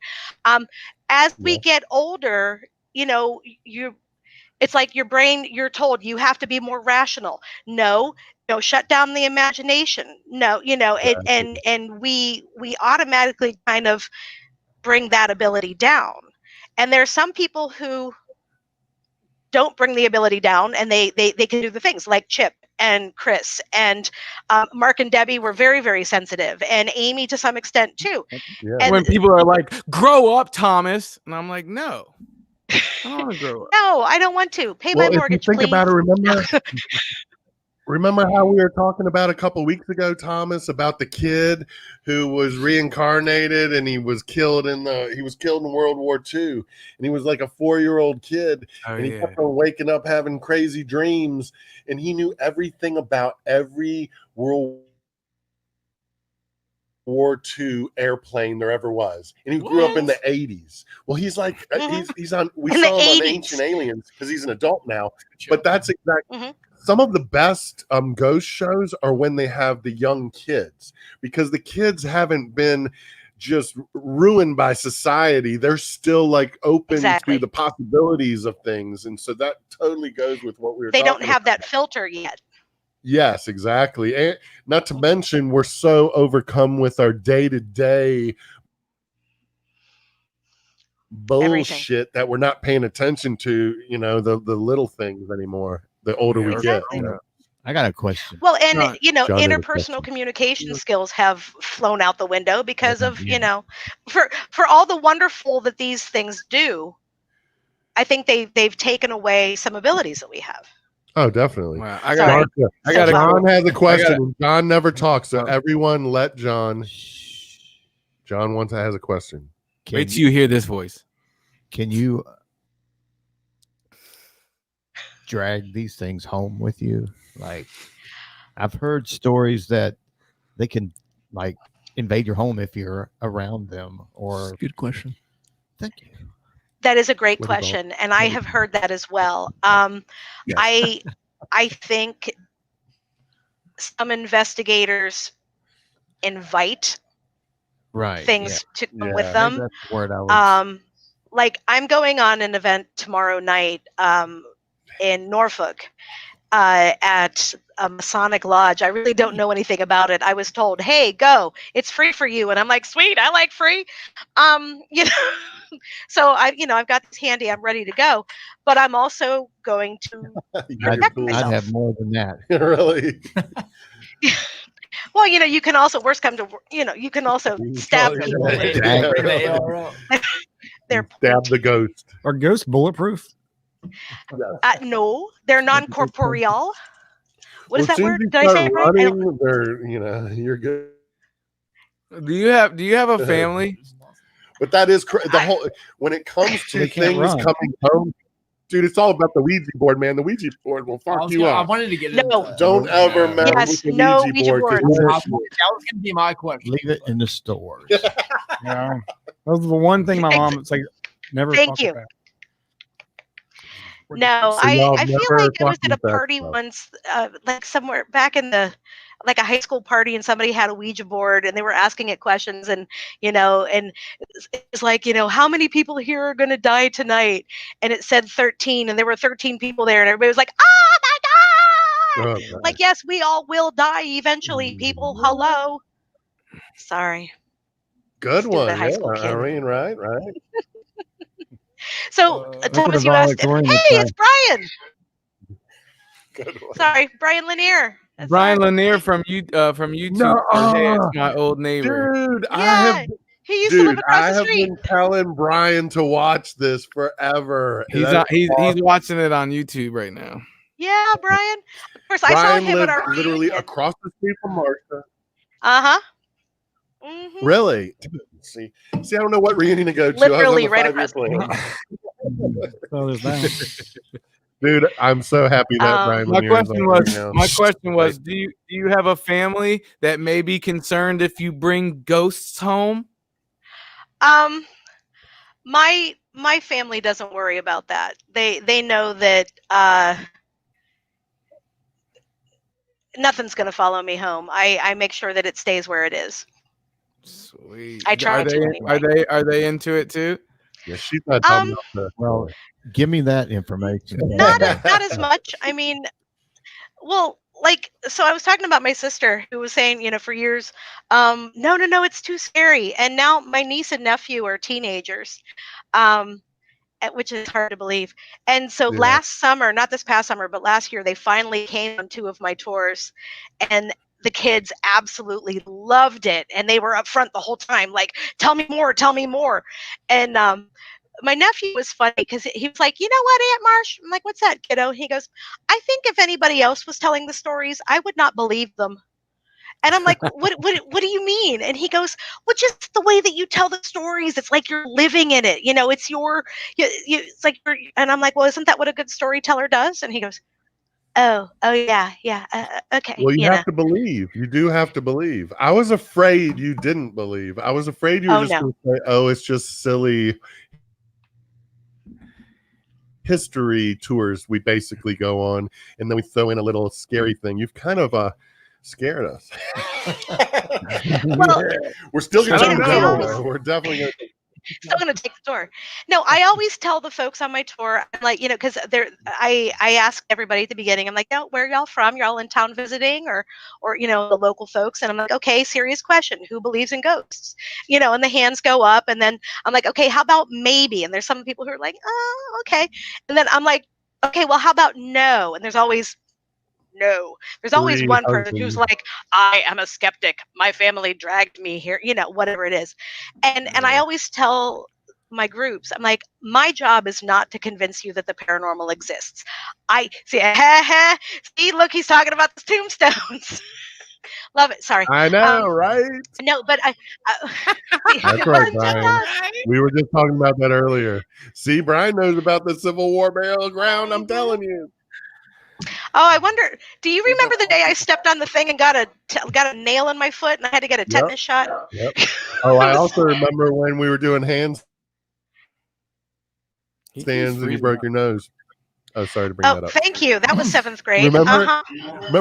As we get older, it's like your brain, you're told you have to be more rational. No, shut down the imagination. No, and we automatically kind of bring that ability down. And there are some people who don't bring the ability down, and they can do the things like Chip and Chris and Mark and Debbie were very, very sensitive, and Amy to some extent too. Yeah. And when people are like, grow up, Thomas, and I'm like, no, I don't want to grow up. No, I don't want to pay my mortgage. If you think please. about it, remember how we were talking about a couple weeks ago, Thomas, about the kid who was reincarnated and he was killed in World War II, and he was like a 4-year-old kid, and he kept on waking up having crazy dreams, and he knew everything about every World War II airplane there ever was, and he grew up in the 80s. Well, he's like he's on. We saw him on Ancient Aliens because he's an adult now, but that's exactly. Some of the best ghost shows are when they have the young kids, because the kids haven't been just ruined by society. They're still like open to the possibilities of things. And so that totally goes with what we were talking about. They don't have that filter yet. Yes, exactly. And not to mention, we're so overcome with our day-to-day bullshit that we're not paying attention to, the little things anymore. The older we get. I got a question. Well, and interpersonal communication skills have flown out the window because of for all the wonderful that these things do. I think they've taken away some abilities that we have. Oh, definitely. Wow. John has a question. John never talks, so everyone let John. John has a question. Wait till you hear this voice. Can you drag these things home with you? Like, I've heard stories that they can like invade your home if you're around them. Or good question. Thank you. That is a great question, and I have heard that as well. I think some investigators invite things to come with them. That's the word I was... Like, I'm going on an event tomorrow night in Norfolk at a Masonic lodge. I really don't know anything about it. I was told, hey, go, it's free for you. And I'm like, sweet, I like free. So I've got this handy, I'm ready to go, but I'm also going to protect myself. I'd have more than that. Really? Well, you can also, worst come to, you can also stab people. They're stab the ghost. Are ghosts bulletproof? no, they're non-corporeal. What is that word? Did I say it right? Running, you're good. Do you have a family? But that is the whole. When it comes to things coming home, dude, it's all about the Ouija board, man. The Ouija board will fuck you up. I wanted to get no. Don't ever mess with the Ouija board. That was going to be my question. Leave it in the stores. Yeah, that was the one thing my mom was like, never. Thank you. No, So I feel like I was at a party once, like somewhere back in a high school party, and somebody had a Ouija board and they were asking it questions, and and it's like, how many people here are going to die tonight? And it said 13, and there were 13 people there, and everybody was like, oh my God! Oh, like, yes, we all will die eventually, people. Hello. Sorry. Good one. High school kid. Right. So, Thomas, you asked, hey, it's Brian. Good one. Sorry, Brian Lanier. Brian Lanier from YouTube. No. Hey, it's my old neighbor. Dude, Yeah, he used to live across the street. I have been telling Brian to watch this forever. He's watching it on YouTube right now. Yeah, Brian. Of course, Brian I saw him at our literally reunion. across the street from Marcia. Uh-huh. Mm-hmm. Really? See, I don't know what reunion to go to. Literally right across. So there's that. Dude, I'm so happy that Brian. My question was, do you have a family that may be concerned if you bring ghosts home? My family doesn't worry about that. They know that nothing's going to follow me home. I make sure that it stays where it is. Sweet. I try to anyway. Are they into it too? Yeah, she's not talking about well, give me that information. Not as much. I mean, well, so I was talking about my sister who was saying, for years, no, it's too scary. And now my niece and nephew are teenagers, which is hard to believe. And so last summer, not this past summer, but last year, they finally came on 2 of my tours, and the kids absolutely loved it. And they were up front the whole time, like, tell me more. And my nephew was funny because he was like, you know what, Aunt Marsh? I'm like, what's that, kiddo? He goes, I think if anybody else was telling the stories, I would not believe them. And I'm like, what do you mean? And he goes, well, just the way that you tell the stories. It's like you're living in it. It's it's like, and I'm like, well, isn't that what a good storyteller does? And he goes, oh yeah. Okay. Well, you have to believe. You do have to believe. I was afraid you didn't believe. I was afraid you were just going to say, oh, it's just silly history tours we basically go on, and then we throw in a little scary thing. You've kind of scared us. Well, we're still going to we're definitely going to still going to take the tour. No, I always tell the folks on my tour, I'm like, because I ask everybody at the beginning, I'm like, no, where are y'all from? You're all in town visiting or the local folks. And I'm like, okay, serious question. Who believes in ghosts? And the hands go up, and then I'm like, okay, how about maybe? And there's some people who are like, oh, okay. And then I'm like, okay, well, how about no? And there's always no. There's always one person who's like, I am a skeptic. My family dragged me here, whatever it is. And I always tell my groups, I'm like, my job is not to convince you that the paranormal exists. I see, see, look, he's talking about the tombstones. Love it. Sorry. I know, right? No, but that's right, Brian. We were just talking about that earlier. See, Brian knows about the Civil War burial ground. I'm telling you. Oh, I wonder. Do you remember the day I stepped on the thing and got a nail in my foot, and I had to get a tetanus shot? Yep. Oh, I also remember when we were doing handstands and you broke your nose. Oh, sorry to bring that up. Thank you. That was 7th grade. Remember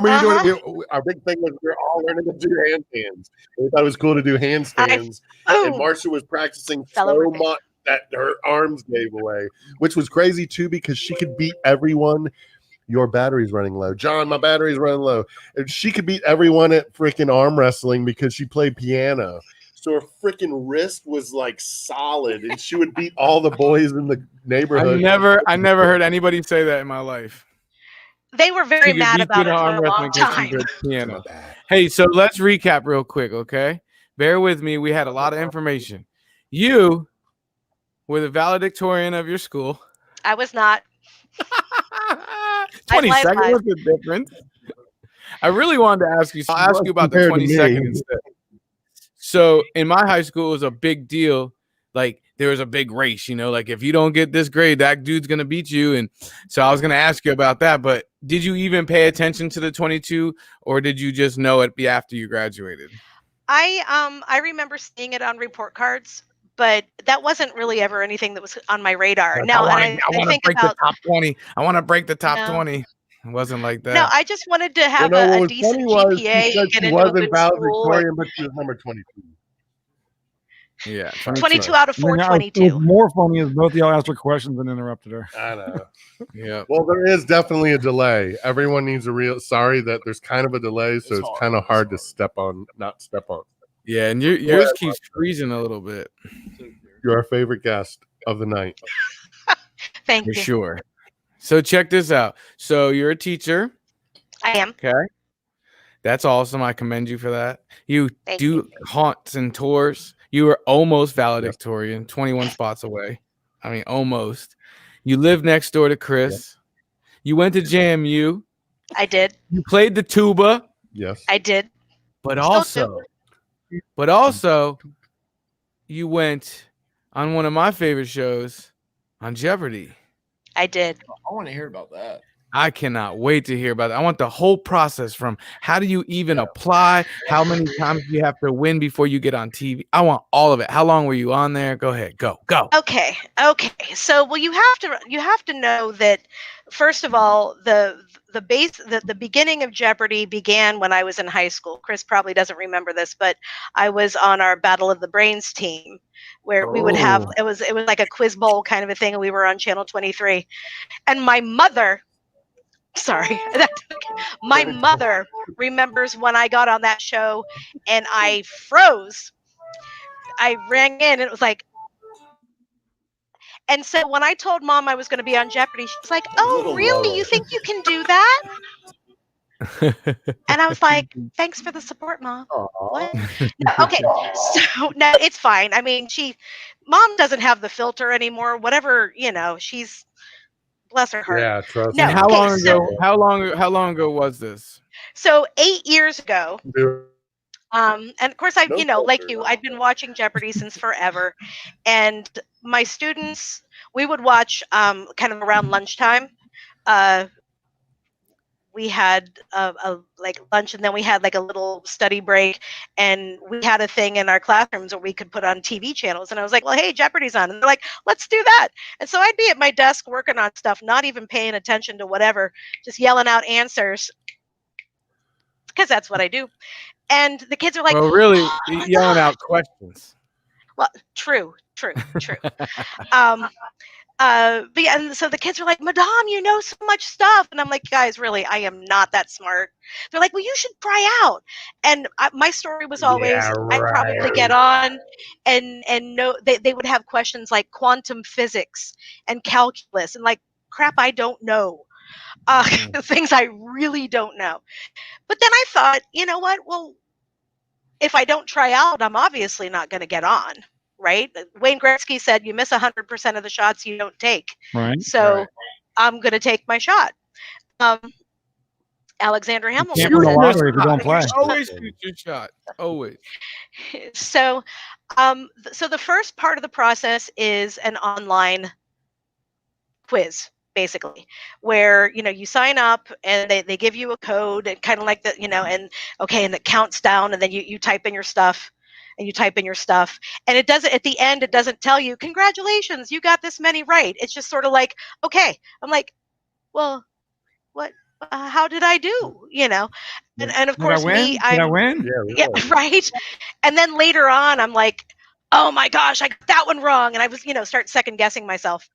you doing our big thing was we were all learning to do handstands. We thought it was cool to do handstands, and Marcia was practicing so much that her arms gave away, which was crazy too because she could beat everyone. Your battery's running low. John, my battery's running low. And she could beat everyone at freaking arm wrestling because she played piano. So her freaking wrist was like solid, and she would beat all the boys in the neighborhood. I never heard anybody say that in my life. They were very mad about it for a long time. Piano. Hey, so let's recap real quick, okay? Bear with me. We had a lot of information. You were the valedictorian of your school. I was not. 22nd, lied. what's the difference? I really wanted to ask you. So I'll ask you about the Compared to 22nd me. instead. So in my high school, it was a big deal. Like there was a big race, like if you don't get this grade, that dude's going to beat you. And so I was going to ask you about that. But did you even pay attention to the 22 or did you just know it after you graduated? I remember seeing it on report cards, but that wasn't really ever anything that was on my radar. Like, Now, I want to break the top 20. I want to break the top No. 20. It wasn't like that. No, I just wanted to have What a was decent funny was GPA she said and get she into a wasn't good school. valedictorian, but she was number 22. Yeah, 22 out of I mean, 422. what's more funny is both of y'all asked her questions and interrupted her. I know. Yeah. Well, there is definitely a delay. Everyone needs sorry that there's kind of a delay, so it's kind of hard to not step on. Yeah, and yours keeps freezing a little bit. You're our favorite guest of the night. Thank For you. sure. So check this out. So you're a teacher. I am. Okay. That's awesome. I commend you for that. You Thank do you. haunts and tours. You were almost valedictorian, 21 spots away. I mean, almost. You live next door to Chris. You went to JMU. I did. You played the tuba. Yes. I did. But Still also, you went on one of my favorite shows on Jeopardy. I did. I want to hear about that. I cannot wait to hear about it. I want the whole process from how do you even apply? How many times do you have to win before you get on TV? I want all of it. How long were you on there? Go ahead. Go. Okay. So, well, you have to know that first of all, the beginning of Jeopardy began when I was in high school. Chris probably doesn't remember this, but I was on our Battle of the Brains team where we would have it was like a quiz bowl kind of a thing, and we were on Channel 23. And my mother remembers when I got on that show and I froze. I rang in and it was like, and so when I told Mom I was going to be on Jeopardy, she was like, "Oh, really? You think you can do that?" And I was like, "Thanks for the support, Mom." What? No, okay, so no, it's fine. I mean, Mom doesn't have the filter anymore. Whatever, she's bless her heart. Yeah, trust No, me. How long ago was this? So 8 years ago. Yeah. And of course, I've been watching Jeopardy since forever, and my students, we would watch kind of around lunchtime. We had like lunch, and then we had like a little study break, and we had a thing in our classrooms where we could put on TV channels. And I was like, "Well, hey, Jeopardy's on," and they're like, "Let's do that." And so I'd be at my desk working on stuff, not even paying attention to whatever, just yelling out answers because that's what I do. And the kids are like, well, really, "Oh, yelling out questions. Well, true. But yeah, and so the kids are like, "Madame, you know so much stuff," and I'm like, "Guys, really, I am not that smart." They're like, "Well, you should try out." And my story was always, I'd probably get on, and no, they would have questions like quantum physics and calculus, and like crap I don't know, things I really don't know. But then I thought, you know what? Well, if I don't try out, I'm obviously not going to get on, right? Wayne Gretzky said, "You miss 100% of the shots you don't take." Right. So I'm going to take my shot. Alexander Hamilton. Can't win the lottery if you don't play. Always shoot your shot. Always. So, so the first part of the process is an online quiz, basically, where you sign up and they give you a code and kind of like that, and it counts down, and then you type in your stuff. And it doesn't, at the end, it doesn't tell you, "Congratulations, you got this many right." It's just sort of like, okay. I'm like, well, what, how did I do? And of course, did I win? Yeah, really. Yeah, right. And then later on, I'm like, "Oh my gosh, I got that one wrong." And I was, start second guessing myself.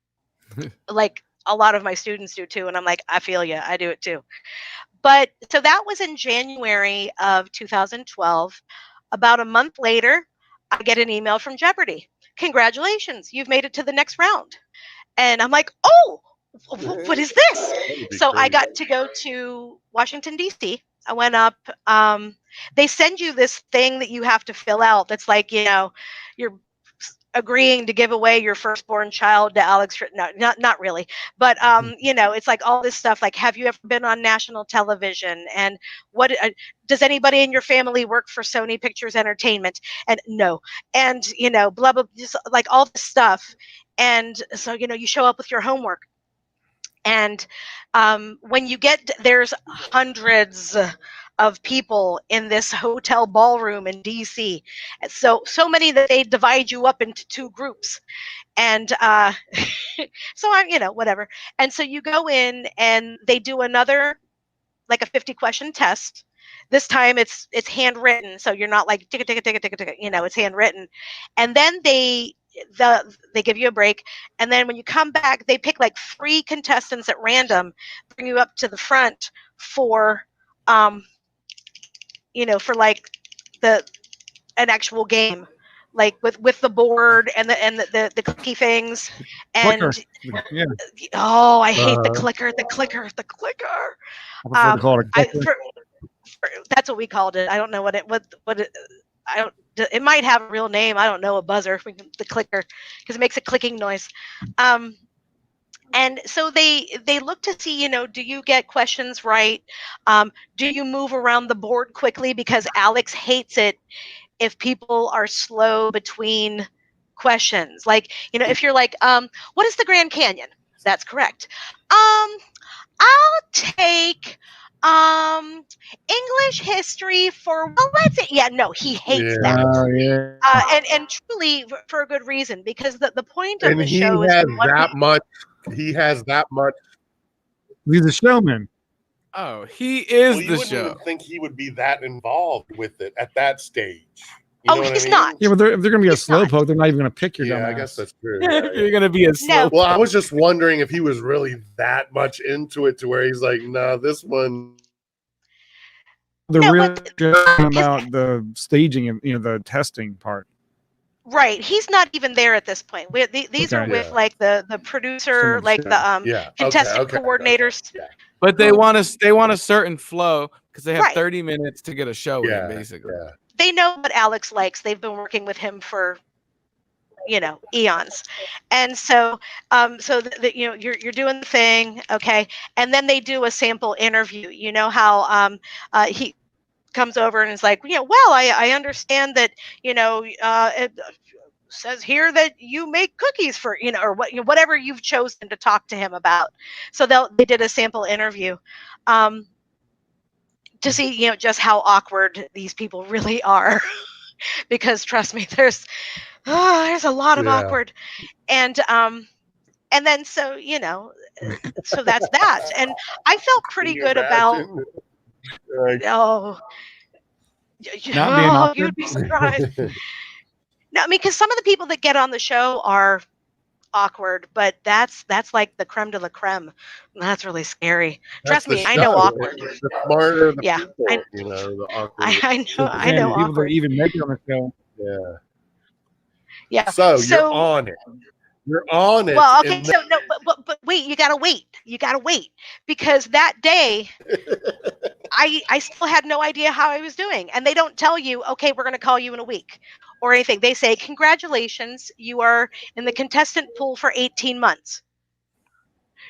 Like a lot of my students do too. And I'm like, I feel you. I do it too. But so that was in January of 2012. About a month later, I get an email from Jeopardy. "Congratulations, you've made it to the next round." And I'm like, "Oh, what is this?" So I got to go to Washington, D.C. I went up. They send you this thing that you have to fill out. That's like, your agreeing to give away your firstborn child to Alex. No, not really. But, it's like all this stuff. Like, have you ever been on national television? And what does anybody in your family work for Sony Pictures Entertainment? And no. And, blah, blah, just like all this stuff. And so, you show up with your homework. And when you there's hundreds of people in this hotel ballroom in DC. So many that they divide you up into two groups. And so I'm, whatever. And so you go in and they do another, like a 50 question test. This time it's handwritten. So you're not like, tick, it's handwritten. And then they give you a break, and then when you come back, they pick like 3 contestants at random, bring you up to the front for for like an actual game, like with the board and the clicky things. And Clicker. Yeah. Oh, I hate the clicker. I prefer to call it a clicker. That's what we called it. I don't know what I don't. It might have a real name. I don't know. A buzzer, the clicker, because it makes a clicking noise. And so they look to see, do you get questions right? Do you move around the board quickly? Because Alex hates it if people are slow between questions. Like, if you're like, what is the Grand Canyon? That's correct. I'll take English history for he hates that. And truly for a good reason, because the point of the show is he has that much. He's a showman. Oh, he is the you wouldn't show. even think he would be that involved with it at that stage. You know he's not. Yeah, but if they're going to be a slowpoke, they're not even going to pick your dumb I ass. guess that's true. If you're going to be a slow. Well, I was just wondering if he was really that much into it to where he's like, nah, this one. Real about the staging and the testing part. Right, he's not even there at this point. These are with like the producer, like the contestant coordinators. Yeah. But they want a certain flow because they have 30 minutes to get a show in, basically. Yeah. They know what Alex likes. They've been working with him for eons. And so you're doing the thing, okay, and then they do a sample interview. You know how he comes over and is like, I understand that it says here that you make cookies for or whatever you've chosen to talk to him about. So they did a sample interview to see just how awkward these people really are. Because trust me, there's a lot of awkward. And then so so that's that. And I felt pretty good about you'd be surprised. No, I mean, because some of the people that get on the show are awkward, but that's like the creme de la creme. That's really scary. Trust me, I know awkward. The smarter the people, the awkward. I know people awkward. that even make it on the show. Yeah. So you're on it. You're on it. Well, okay. So no, but wait. You gotta wait because that day, I still had no idea how I was doing, and they don't tell you, okay, we're gonna call you in a week or anything. They say, congratulations, you are in the contestant pool for 18 months.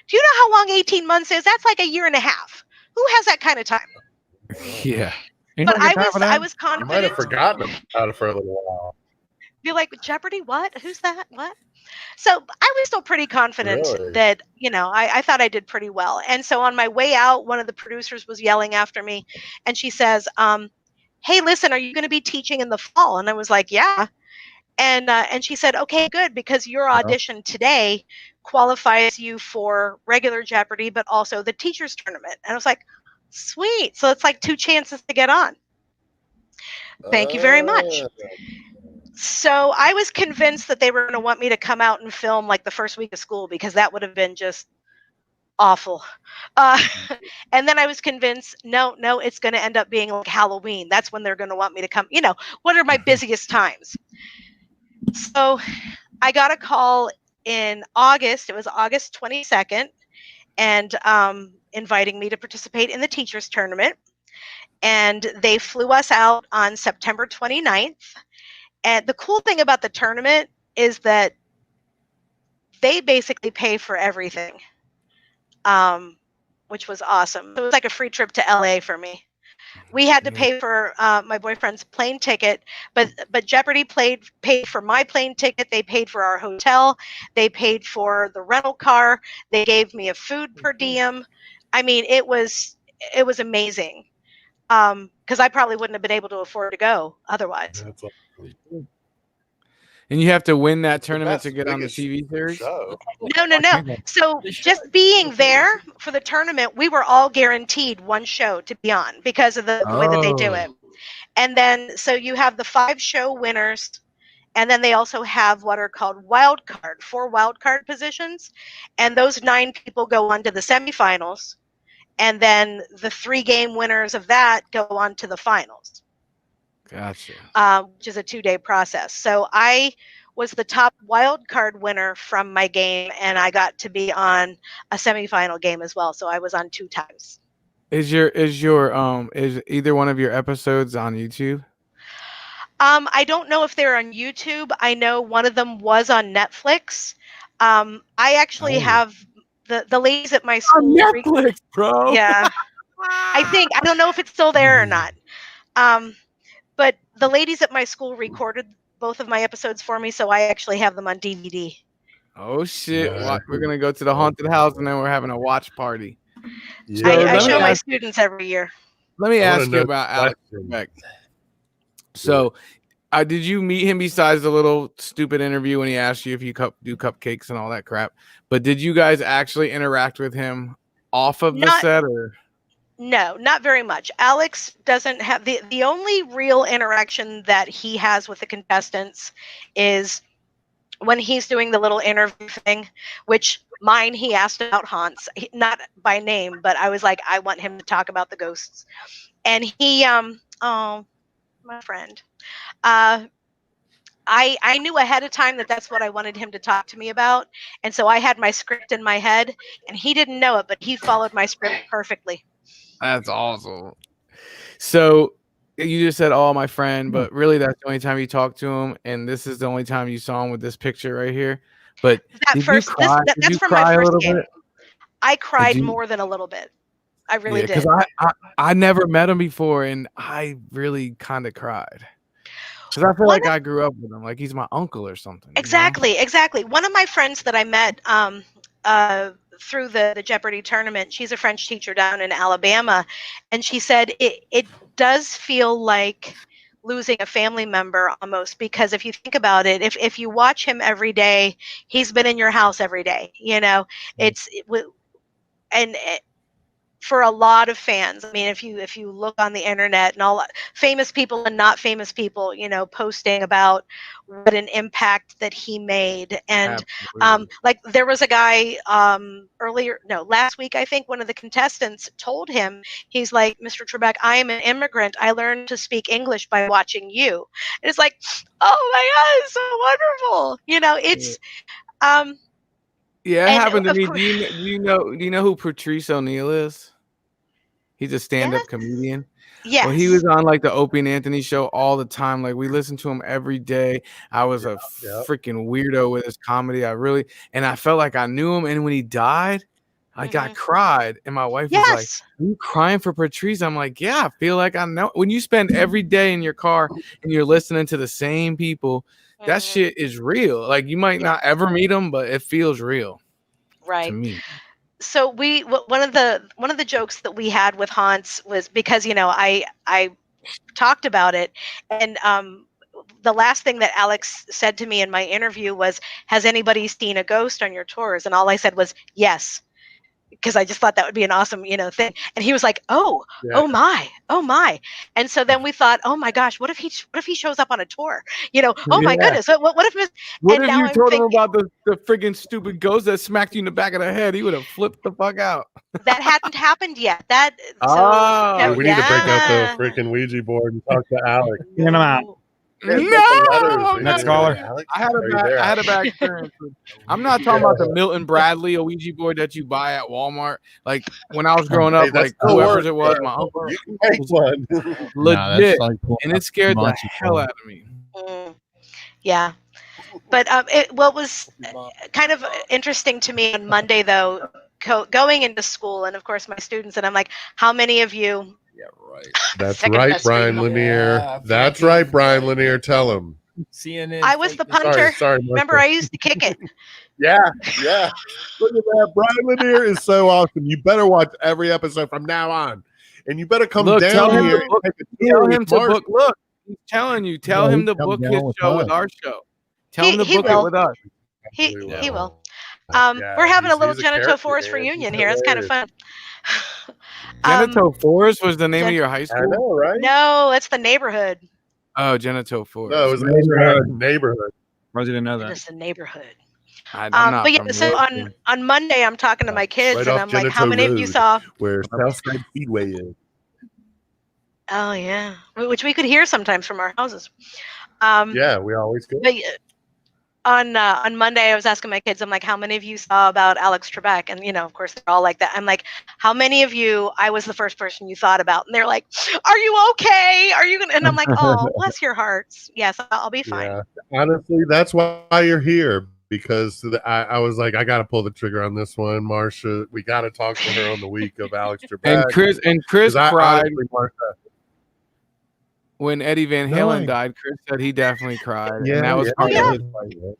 Do you know how long 18 months is? That's like a year and a half. Who has that kind of time? Yeah. But I was confident. You might have forgotten about it for a little while. Be like, Jeopardy? What? Who's that? What? So I was still pretty confident that, I thought I did pretty well. And so on my way out, one of the producers was yelling after me, and she says, hey, listen, are you going to be teaching in the fall? And I was like, yeah. And she said, okay, good, because your audition today qualifies you for regular Jeopardy, but also the teachers tournament. And I was like, sweet. So it's like 2 chances to get on. Thank you very much. So I was convinced that they were going to want me to come out and film like the first week of school, because that would have been just awful. And then I was convinced, no, it's going to end up being like Halloween. That's when they're going to want me to come. What are my busiest times? So I got a call in August. It was August 22nd, and inviting me to participate in the teachers tournament. And they flew us out on September 29th. And the cool thing about the tournament is that they basically pay for everything, which was awesome. So it was like a free trip to LA for me. We had to pay for my boyfriend's plane ticket, but Jeopardy paid for my plane ticket. They paid for our hotel. They paid for the rental car. They gave me a food per diem. I mean, it was amazing. Because I probably wouldn't have been able to afford to go otherwise. That's awesome. And you have to win that tournament to get on the TV series? Show. No. So just being there for the tournament, we were all guaranteed one show to be on because of the way that they do it. And then, so you have the 5 show winners, and then they also have what are called wild card, 4 wild card positions. And those 9 people go on to the semifinals. And then the 3 game winners of that go on to the finals. Gotcha. Which is a 2-day process. So I was the top wild card winner from my game, and I got to be on a semifinal game as well. So I was on 2 times. Is either one of your episodes on YouTube? I don't know if they're on YouTube. I know one of them was on Netflix. I actually have the ladies at my school. On Netflix, bro. Yeah. I don't know if it's still there or not. But the ladies at my school recorded both of my episodes for me, so I actually have them on DVD. Oh shit! We're gonna go to the haunted house, and then we're having a watch party. Yeah. I show my students every year. Let me ask you about Alex Trebek. So, did you meet him besides the little stupid interview when he asked you if you do cupcakes and all that crap? But did you guys actually interact with him off of the set, or? No, not very much. Alex doesn't have the only real interaction that he has with the contestants is when he's doing the little interview thing, which mine he asked about haunts, not by name, but I was like, I want him to talk about the ghosts. And he, oh, my friend, I knew ahead of time that that's what I wanted him to talk to me about. And so I had my script in my head, and he didn't know it, but he followed my script perfectly. That's awesome. So you just said, "Oh, my friend," but really, that's the only time you talked to him, and this is the only time you saw him with this picture right here. But that's from my first game. I cried more than a little bit. I really did. Because I never met him before, and I really kind of cried. Because I feel like I grew up with him, like he's my uncle or something. Exactly. One of my friends that I met through the Jeopardy tournament, she's a French teacher down in Alabama, and she said it does feel like losing a family member almost, because if you think about it, if you watch him every day, he's been in your house every day, for a lot of fans. I mean, if you look on the internet and all famous people and not famous people, posting about what an impact that he made. And like there was a guy last week, I think one of the contestants told him, he's like, "Mr. Trebek, I am an immigrant. I learned to speak English by watching you." And it's like, oh my God, it's so wonderful. It's yeah, it happened to me. Do you know who Patrice O'Neill is? He's a stand-up comedian. Yeah. Well, he was on like the Opie and Anthony show all the time. Like we listened to him every day. I was a freaking weirdo with his comedy. And I felt like I knew him. And when he died, I cried. And my wife was like, "Are you crying for Patrice?" I'm like, "Yeah, I feel like I know." When you spend every day in your car and you're listening to the same people, that shit is real. Like you might not ever meet them, but it feels real, right, to me. So one of the jokes that we had with haunts was because I talked about it, and the last thing that Alex said to me in my interview was, "Has anybody seen a ghost on your tours?" And all I said was yes, because I just thought that would be an awesome thing. And he was like, oh my. And so then we thought, oh my gosh, what if he shows up on a tour? Oh my goodness, what if you told him about the friggin' stupid ghost that smacked you in the back of the head? He would have flipped the fuck out. That hadn't happened yet. We need to break out the freaking Ouija board and talk to Alex. Get him out. No, next caller. I had a bad experience. I'm not talking about the Milton Bradley Ouija board that you buy at Walmart. Like when I was growing up, like whoever it was, my uncle, you can make one. Legit, and it scared the hell out of me. Yeah. But what was kind of interesting to me on Monday, though, going into school, and of course my students, and I'm like, how many of you? Yeah, right. That's right, Brian Lanier. Yeah, That's right, Brian Lanier. Tell him. CNN. I was the punter. Sorry, Remember, I used to kick it. Yeah. Look at that. Brian Lanier is so awesome. You better watch every episode from now on. And you better come down here. Tell him to book. Look, he's telling you. Tell him to book his show with our show. Tell him to book it with us. He will. We're having a little Genito Forest reunion here. It's kind of fun. Genito Forest was the name of your high school? I know, right? No, it's the neighborhood. Oh, Genito Forest. No, it was neighborhood. I didn't know that. It's the neighborhood. But yeah, so on Monday, I'm talking to my kids, Right and off I'm like, Genito how many of you Road, saw? Where Southside Speedway is. Oh, yeah. Which we could hear sometimes from our houses. Yeah, we always go. But on Monday, I was asking my kids, I'm like, how many of you saw about Alex Trebek? And, of course, they're all like that. I'm like, how many of you, I was the first person you thought about? And they're like, are you okay? Are you going to? And I'm like, oh, bless your hearts. Yes, I'll be fine. Yeah. Honestly, that's why you're here. Because I was like, I got to pull the trigger on this one, Marcia. We got to talk to her on the week of Alex Trebek. And Chris cried Marcia, when Eddie Van Halen died. Chris said he definitely cried. Yeah, and that was part of it.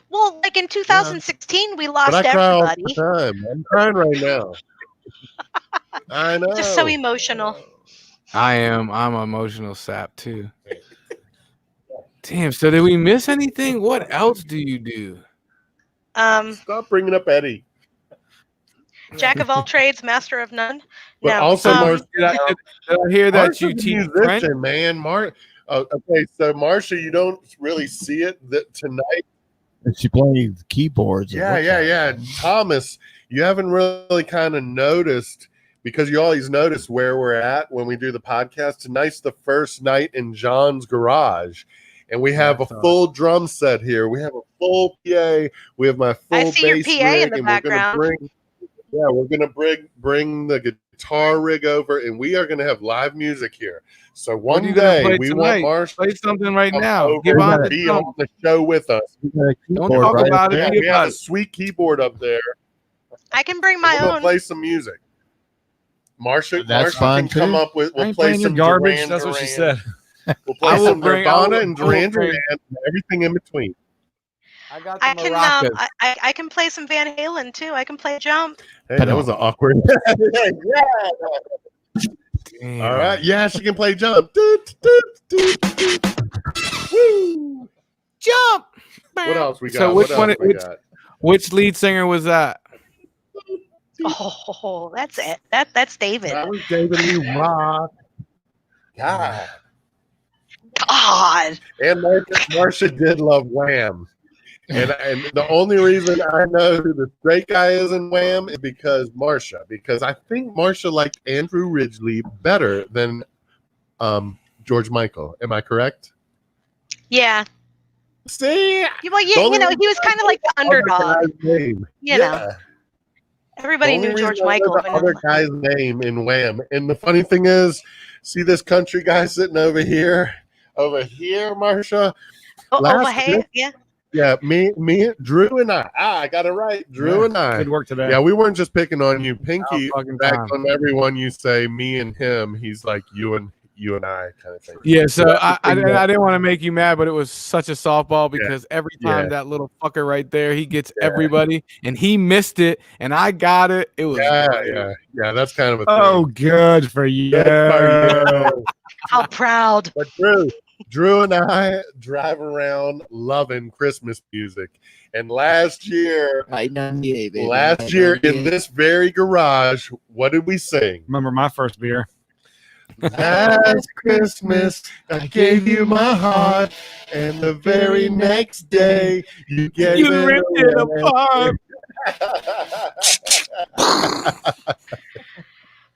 Well, like in 2016, we lost But I cry all everybody. the time. I'm crying right now. I know. Just so emotional. I'm emotional sap too. Damn, so did we miss anything? What else do you do? Stop bringing up Eddie. Jack of all trades, master of none. But no. also, Marcia, did I hear that Marcia's you a teach musician, French? man. Okay, so Marcia, you don't really see it tonight. And she plays keyboards. Yeah. Thomas, you haven't really kind of noticed, because you always notice where we're at when we do the podcast. Tonight's the first night in John's garage. And we have a full drum set here. We have a full PA. We have my full I see your bass PA rig, in the and background. we're gonna bring the guitar rig over, and we are gonna have live music here. So one day we want Marcia play something right now. over Give on and be on the show with us. Don't talk about it. Yeah, we have a sweet keyboard up there. I can bring my We're gonna own. play some music. Marcia fine, can come up with. We'll play some garbage. Duran That's what she Duran. said. We'll play some Nirvana and Duran bring- Duran and everything in between. I got I the can maracas. I can play some Van Halen too. I can play Jump. Hey, that was an awkward. Damn. All right. Yeah, she can play Jump. Doot, doot, doot, doot. Woo. Jump. What else we got? So which What else one? we got? Which lead singer was that? Oh, that's it. That's David. That was David Lee Roth. God. And Marcia did love Wham. And the only reason I know who the straight guy is in Wham is because I think Marcia liked Andrew Ridgeley better than George Michael. Am I correct? Yeah. See? Well, yeah, he was kind of like the underdog. You know. Everybody The only knew George reason I know Michael. the other guy's name in Wham. And the funny thing is, see this country guy sitting over here, Marcia? Over here? Yeah. Yeah, me, Drew and I got it right. Drew and I. Good work today. Yeah, we weren't just picking on you. Pinky fucking back time. on everyone you say me and him. He's like you and I kind of thing. Yeah, so I didn't want to make you mad, but it was such a softball because every time that little fucker right there, he gets everybody, and he missed it, and I got it. It was yeah. That's kind of a thing. Oh, good for you. How proud. But Drew and I drive around loving Christmas music. And last year in this very garage, what did we sing? Remember my first beer. Last Christmas, I gave you my heart, and the very next day, you gave You ripped it apart.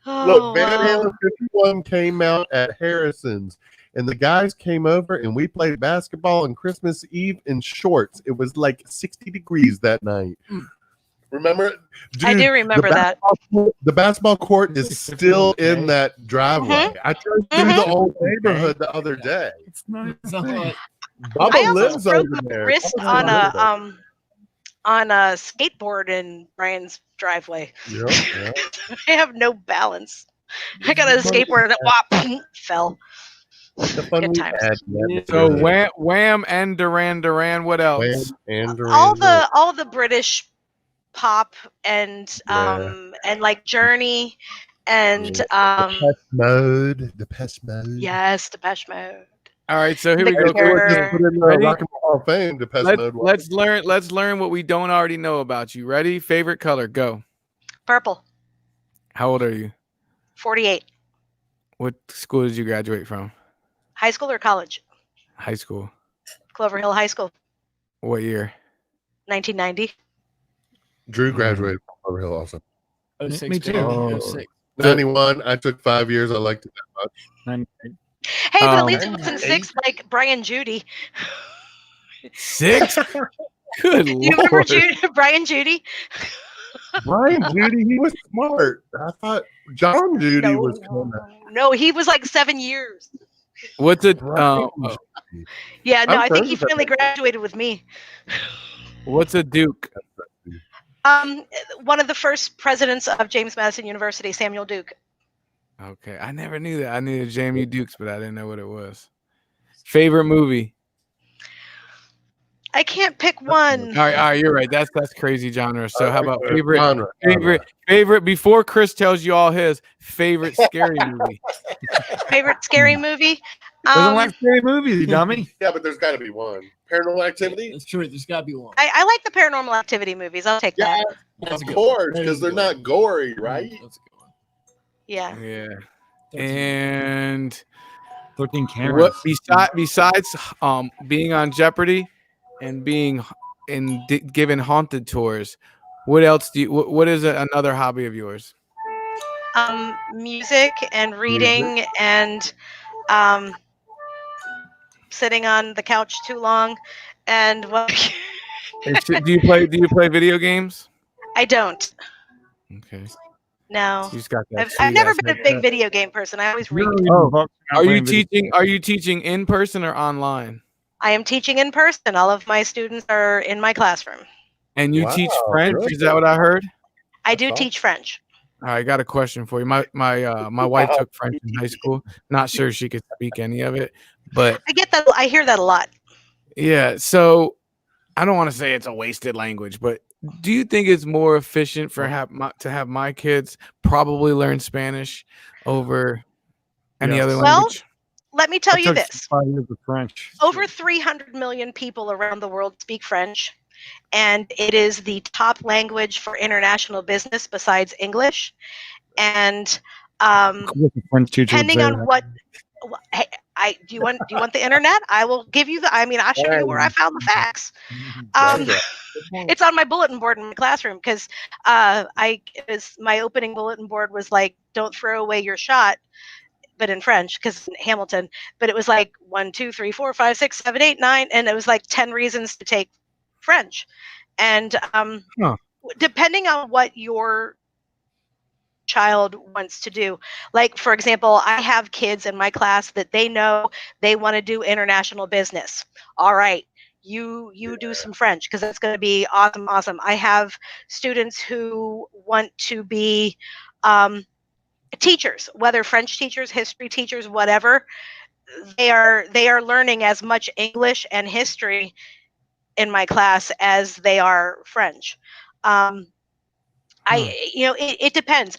Look, Van Halen 51 came out at Harrison's, and the guys came over, and we played basketball on Christmas Eve in shorts. It was like 60 degrees that night. Remember? Dude, I do remember that. The basketball court is still in that driveway. I drove through the old neighborhood the other day. It's not. Bubba I almost lives broke over my there. wrist Bubba's on a skateboard in Brian's driveway. Yep, yep. I have no balance. I got a skateboard and it fell. The fun Good we times. had. Yeah, So Wham and Duran. What else? Wham and All Duran. the British pop and like Journey and Depeche Mode. yes, Depeche Mode. All right, so here The we go. Cure. Just put in the Ready? Rock and Roll Hall of Fame. Depeche Mode. Let's learn what we don't already know about you. Ready? Favorite color? Go. Purple. How old are you? 48. What school did you graduate from? High school or college? High school. Clover Hill High School. What year? 1990. Drew graduated from Clover Hill also. 06, Me too. baby, Oh. 06. 91. I took 5 years. I liked it that much. Hey, but at least it Um, wasn't 6 like Brian Judy. 6? Good Do you remember lord. Brian Judy? Brian Judy, he was smart. I thought John Judy was kind of. No, he was like 7 years. What's a Yeah, no, I'm I think friends he with that finally guy. graduated with me. what's a Duke? One of the first presidents of James Madison University, Samuel Duke. Okay, I never knew that. I knew the JMU Dukes, but I didn't know what it was. Favorite movie? I can't pick one. All right, you're right. That's crazy genre. So how about favorite Genre. favorite before Chris tells you all his favorite scary movie? Favorite scary movie? Doesn't like scary movies, you dummy. Yeah, but there's got to be one. Paranormal Activity. That's true. There's got to be one. I like the Paranormal Activity movies. I'll take Yeah, that. That's a of good course, one. because they're That is a not gory, good one. right? That's a good one. Yeah. Yeah. That's a- And 13 cameras. what besides being on Jeopardy and being given haunted tours, what else what is another hobby of yours? Music and reading and sitting on the couch too long and what Do you play video games? I don't. Okay. No. You just got that. I've never sweet-ass been a big video game person. I always read. Are you teaching in person or online? I am teaching in person. All of my students are in my classroom. And you teach Wow, French? really? Is that what I heard? I do That's teach French. All right, I got a question for you. My wife took French in high school. Not sure she could speak any of it, but I get that. I hear that a lot. yeah. So I don't want to say it's a wasted language, but do you think it's more efficient for to have my kids probably learn Spanish over any Yes. other Well, language? Let me tell I you took this. 5 years of French. Over 300 million people around the world speak French, and it is the top language for international business besides English. And The French teacher depending was on there. what, do you want the internet? I will give you the. I mean, I'll show you where I found the facts. It's on my bulletin board in my classroom because my opening bulletin board was like, "Don't throw away your shot," but in French because in Hamilton. But it was like 1, 2, 3, 4, 5, 6, 7, 8, 9, and it was like 10 reasons to take French. And depending on what your child wants to do, like for example, I have kids in my class that they know they want to do international business. All right, you do some French because that's going to be awesome. I have students who want to be teachers, whether French teachers, history teachers, whatever. They are learning as much English and history in my class as they are French. It depends.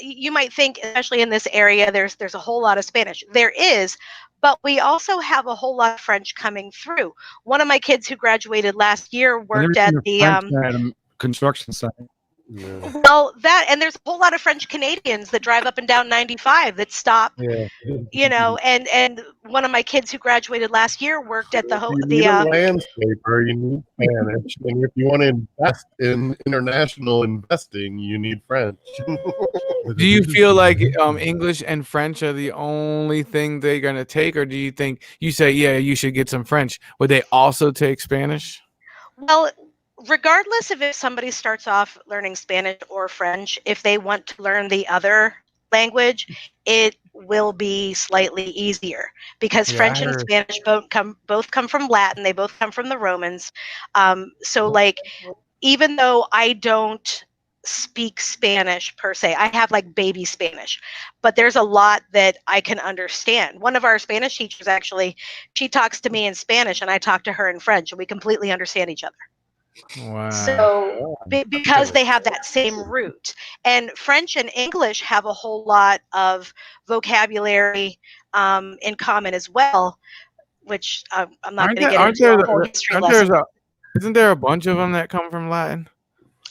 You might think, especially in this area, there's a whole lot of Spanish. There is, but we also have a whole lot of French coming through. One of my kids who graduated last year worked at the at a construction site. Yeah. well, that, and there's a whole lot of French Canadians that drive up and down 95 that stop, and one of my kids who graduated last year worked at If you need a landscaper, you need Spanish, and if you want to invest in international investing, you need French. Do you feel like English and French are the only thing they're gonna take, or do you think you say, yeah, you should get some French? Would they also take Spanish? Well, regardless of if somebody starts off learning Spanish or French, if they want to learn the other language, it will be slightly easier because Yeah, French I and heard. Spanish both come from Latin. They both come from the Romans. So like, even though I don't speak Spanish per se, I have like baby Spanish, but there's a lot that I can understand. One of our Spanish teachers, actually, she talks to me in Spanish and I talk to her in French, and we completely understand each other. Wow. So because they have that same root, and French and English have a whole lot of vocabulary in common as well, which I'm not going to get into a whole history lesson. Isn't there a bunch of them that come from Latin?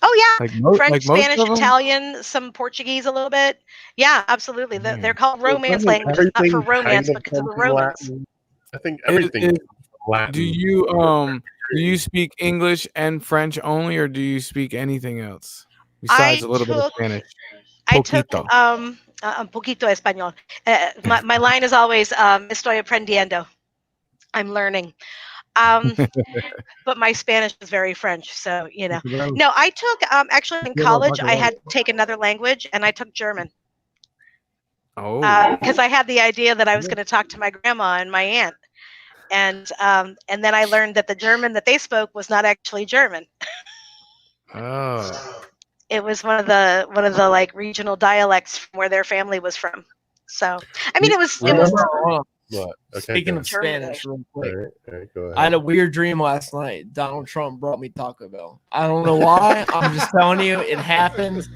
Oh yeah, French, like most Spanish, of them? Italian, some Portuguese a little bit. Yeah, absolutely. They're called Romance languages, not for romance, but because of the Romans. I think everything. Latin. Do you speak English and French only, or do you speak anything else besides a little bit of Spanish? I took un poquito español. My line is always estoy aprendiendo. I'm learning. But my Spanish is very French, so you know. No, I took actually in college I had to take another language, and I took German. Oh. Because I had the idea that I was going to talk to my grandma and my aunt, and then I learned that the German that they spoke was not actually German. Oh. It was one of the like regional dialects from where their family was from. So I mean, it was. What? Okay, Speaking of Spanish, real quick, go ahead. I had a weird dream last night. Donald Trump brought me Taco Bell. I don't know why. I'm just telling you, it happens.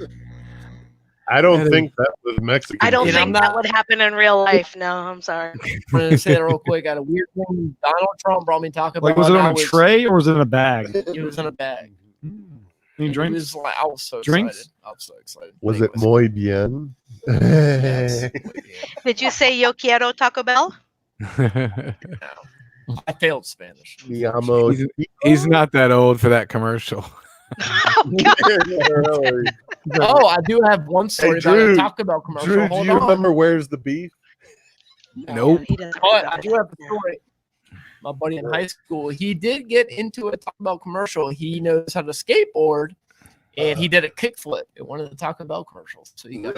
I don't think that was Mexican. I don't think that would happen in real life. No, I'm sorry. I'm going to say that real quick. I had a weird dream. Donald Trump brought me Taco Bell. Like, was it on a tray or was it in a bag? It was in a bag. Any drinks? It was like, I was so drinks? excited. I was so excited. Was it muy bien? Yes. Did you say yo quiero Taco Bell? I failed Spanish. He's not that old for that commercial. Oh, I do have one story about a Taco Bell commercial. Drew, do you remember Where's the Beef? Nope. But I do have a story. My buddy in high school, he did get into a Taco Bell commercial. He knows how to skateboard, and he did a kickflip in one of the Taco Bell commercials. So you got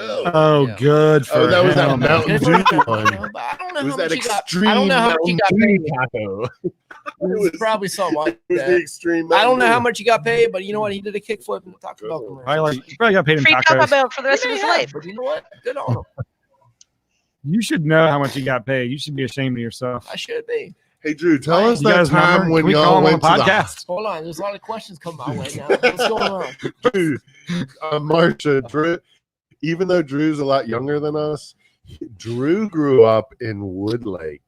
good for that was that him. Mountain Dew one. I don't know It was how that much he got. extreme I don't know how much he got paid. taco. It was probably something like It was that. the extreme. I don't know how much he got paid, but you know what? He did a kickflip in the Taco Bell commercial. He probably got paid in Free Taco tacos. Bell for the rest of his life. But you know what? Good on him. You should know how much he got paid. You should be ashamed of yourself. I should be. Hey, Drew, tell us You that guys time remember? when Can we call y'all him went on to the the podcast? Hold on. There's a lot of questions coming my way now. What's going on? Drew, Marcia, Drew, even though Drew's a lot younger than us, Drew grew up in Woodlake.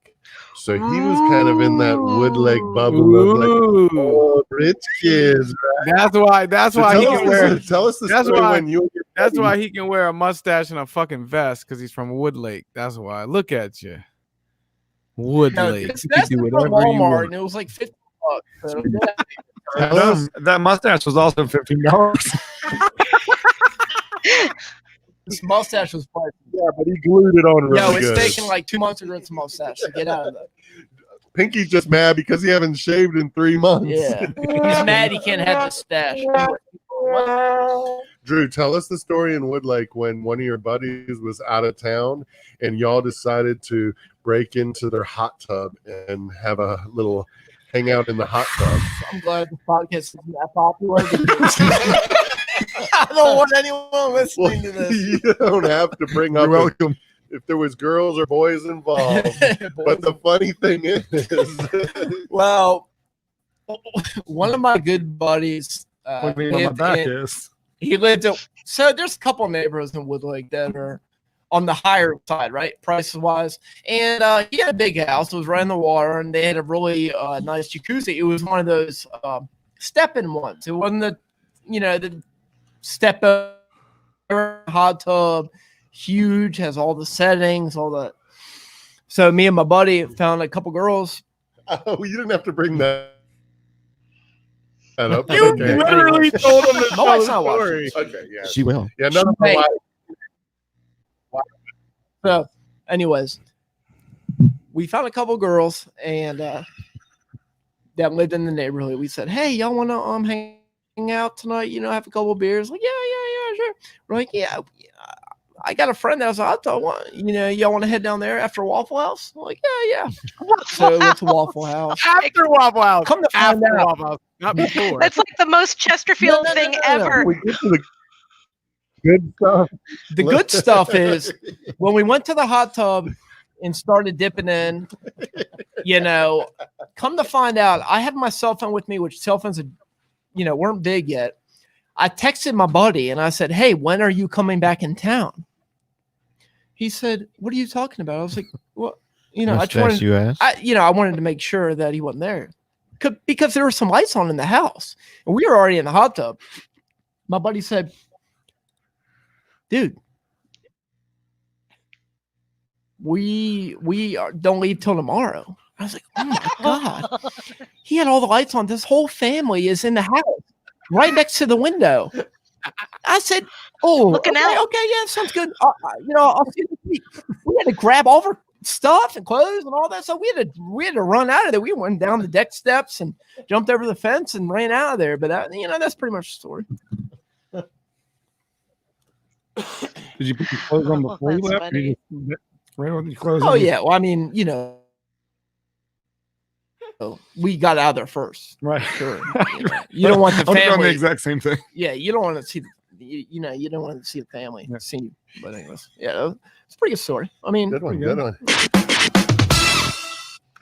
So he was kind of in that Woodlake bubble of like, oh, rich kids. Right? That's why he can wear. Tell us the story when you. That's why he can wear a mustache and a fucking vest, because he's from Woodlake. That's why. Look at you, Woodlake. It's You can do whatever you Walmart, want. and it was like $50. So That mustache was also $15. this mustache was pricey. Yeah, but he glued it on really No, it's good. taking like 2 months to grow this mustache. So get out of that. Pinky's just mad because he haven't shaved in 3 months. Yeah, he's mad he can't have the stash. Drew, tell us the story in Woodlake when one of your buddies was out of town and y'all decided to break into their hot tub and have a little hangout in the hot tub. I'm glad the podcast isn't that popular. I don't want anyone listening to this. You don't have to bring up if there was girls or boys involved. But the funny thing is, well, one of my good buddies, he lived at, so there's a couple of neighborhoods in Woodlake that are on the higher side, right, price wise. And he had a big house. It was right in the water, and they had a really nice jacuzzi. It was one of those step-in ones. It wasn't the step hot tub, huge, has all the settings, all that. So me and my buddy found a couple girls. Oh, you didn't have to bring that up. You Okay. literally told him to My tell the story. Okay, yeah. She will. Yeah, no, Hey. why? So, anyways, we found a couple girls and that lived in the neighborhood. We said, "Hey, y'all want to hang out tonight? You know, have a couple beers?" Like, yeah, sure. We're like, yeah. I got a friend that was like, y'all want to head down there after Waffle House? I'm like, yeah. So we went to Waffle House. After Waffle House. Come to find After out. Waffle House, not before. That's like the most Chesterfield thing ever. We get to the good stuff. The good stuff is when we went to the hot tub and started dipping in, come to find out, I had my cell phone with me, which cell phones, weren't big yet. I texted my buddy and I said, hey, when are you coming back in town? He said, what are you talking about? I was like, well, I wanted to make sure that he wasn't there because there were some lights on in the house and we were already in the hot tub. My buddy said, dude, we don't leave till tomorrow. I was like, oh my God. He had all the lights on. This whole family is in the house right next to the window. I said, looking out. Okay, yeah, sounds good. I'll see you this week. We had to grab all of our stuff and clothes and all that. So we had to run out of there. We went down the deck steps and jumped over the fence and ran out of there. But that's pretty much the story. Did you put your clothes on before you left? Or you just ran with your clothes on? Oh yeah. Well, I mean, we got out of there first, right? Sure. You don't want the family. On the exact same thing. Yeah, you don't want to see. You don't want to see the family see you. But anyways, yeah, it's a pretty good story. I mean, good one.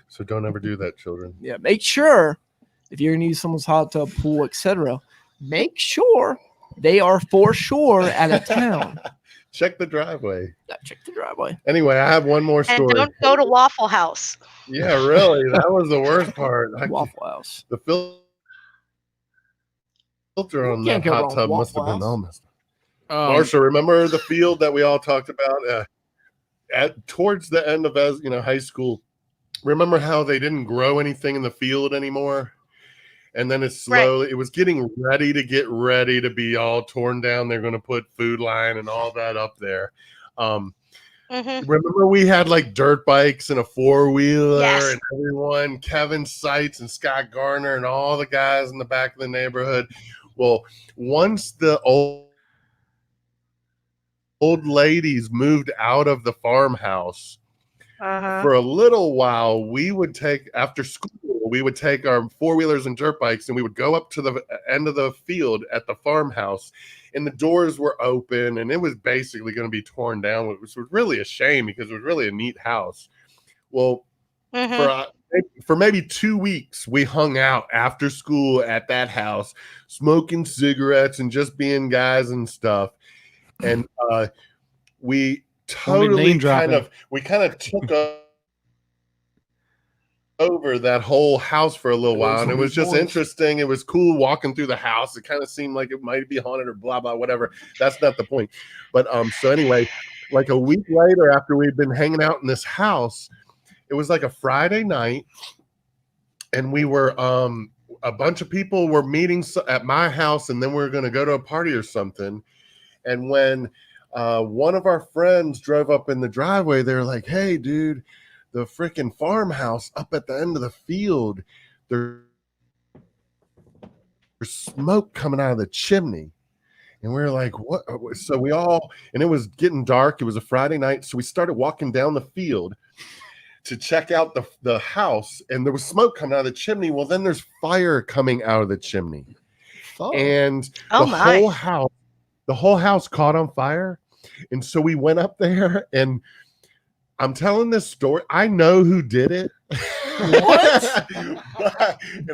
So don't ever do that, children. Yeah, make sure if you're gonna use someone's hot tub, pool, etc., make sure they are for sure out of town. Check the driveway. Yeah, check the driveway. Anyway, I have one more story. And don't go to Waffle House. Yeah, really. That was the worst part. Waffle House. The filter on that hot tub must have been almost. Marcia, remember the field that we all talked about towards the end of high school? Remember how they didn't grow anything in the field anymore? And then it was getting ready to be all torn down. They're going to put food line and all that up there. Remember we had like dirt bikes and a 4-wheeler and everyone, Kevin Seitz and Scott Garner and all the guys in the back of the neighborhood. Well, once the old ladies moved out of the farmhouse, for a little while, we would take our 4-wheelers and dirt bikes and we would go up to the end of the field at the farmhouse and the doors were open and it was basically going to be torn down, which was really a shame because it was really a neat house. Well, for maybe 2 weeks, we hung out after school at that house, smoking cigarettes and just being guys and stuff. And we totally kind of took over that whole house for a little while, and it was just interesting. It was cool walking through the house. It kind of seemed like it might be haunted or blah blah whatever. That's not the point. But so anyway, like a week later, after we'd been hanging out in this house, it was like a Friday night, and we were a bunch of people were meeting at my house, and then we were going to go to a party or something. And when one of our friends drove up in the driveway, they were like, "Hey, dude, the freaking farmhouse up at the end of the field, there's smoke coming out of the chimney." And we were like, "What?" So we all, and it was getting dark. It was a Friday night. So we started walking down the field to check out the house, and there was smoke coming out of the chimney. Well, then there's fire coming out of the chimney. And the whole house caught on fire. And so we went up there, and I'm telling this story. I know who did it. What?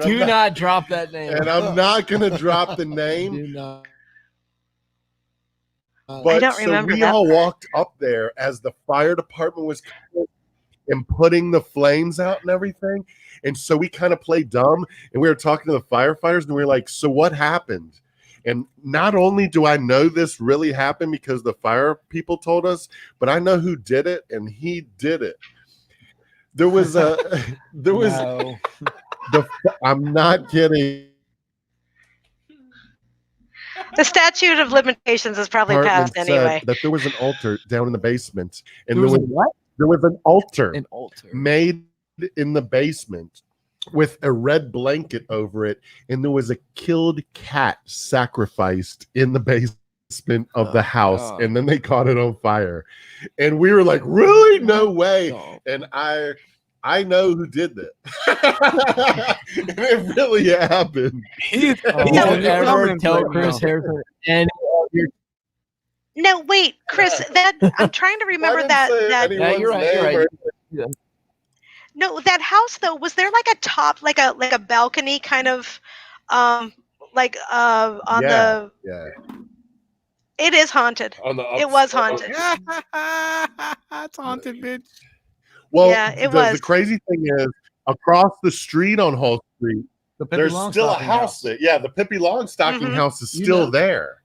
Do not drop that name. And I'm not going to drop the name. Do not. But I don't remember we all walked up there as the fire department was coming and putting the flames out and everything. And so we kind of played dumb, and we were talking to the firefighters, and we were like, "So what happened?" And not only do I know this really happened because the fire people told us, but I know who did it, and he did it. I'm not kidding. The statute of limitations is probably passed anyway. That there was an altar down in the basement, and there was what? There was an altar made in the basement with a red blanket over it, and there was a killed cat sacrificed in the basement. of the house, and then they caught it on fire. And we were like, really? No way. And I know who did that. And it really happened. Don't ever tell Chris Harrison any of your. No, wait, Chris. That I'm trying to remember that. Yeah, you're right. No, that house though. Was there like a top, like a balcony kind of, on the? Yeah. It is haunted. It was haunted. It's haunted, bitch. Well, yeah, it was. The crazy thing is, across the street on Hall Street, there's still a house there. Yeah, the Pippi Longstocking house is still there.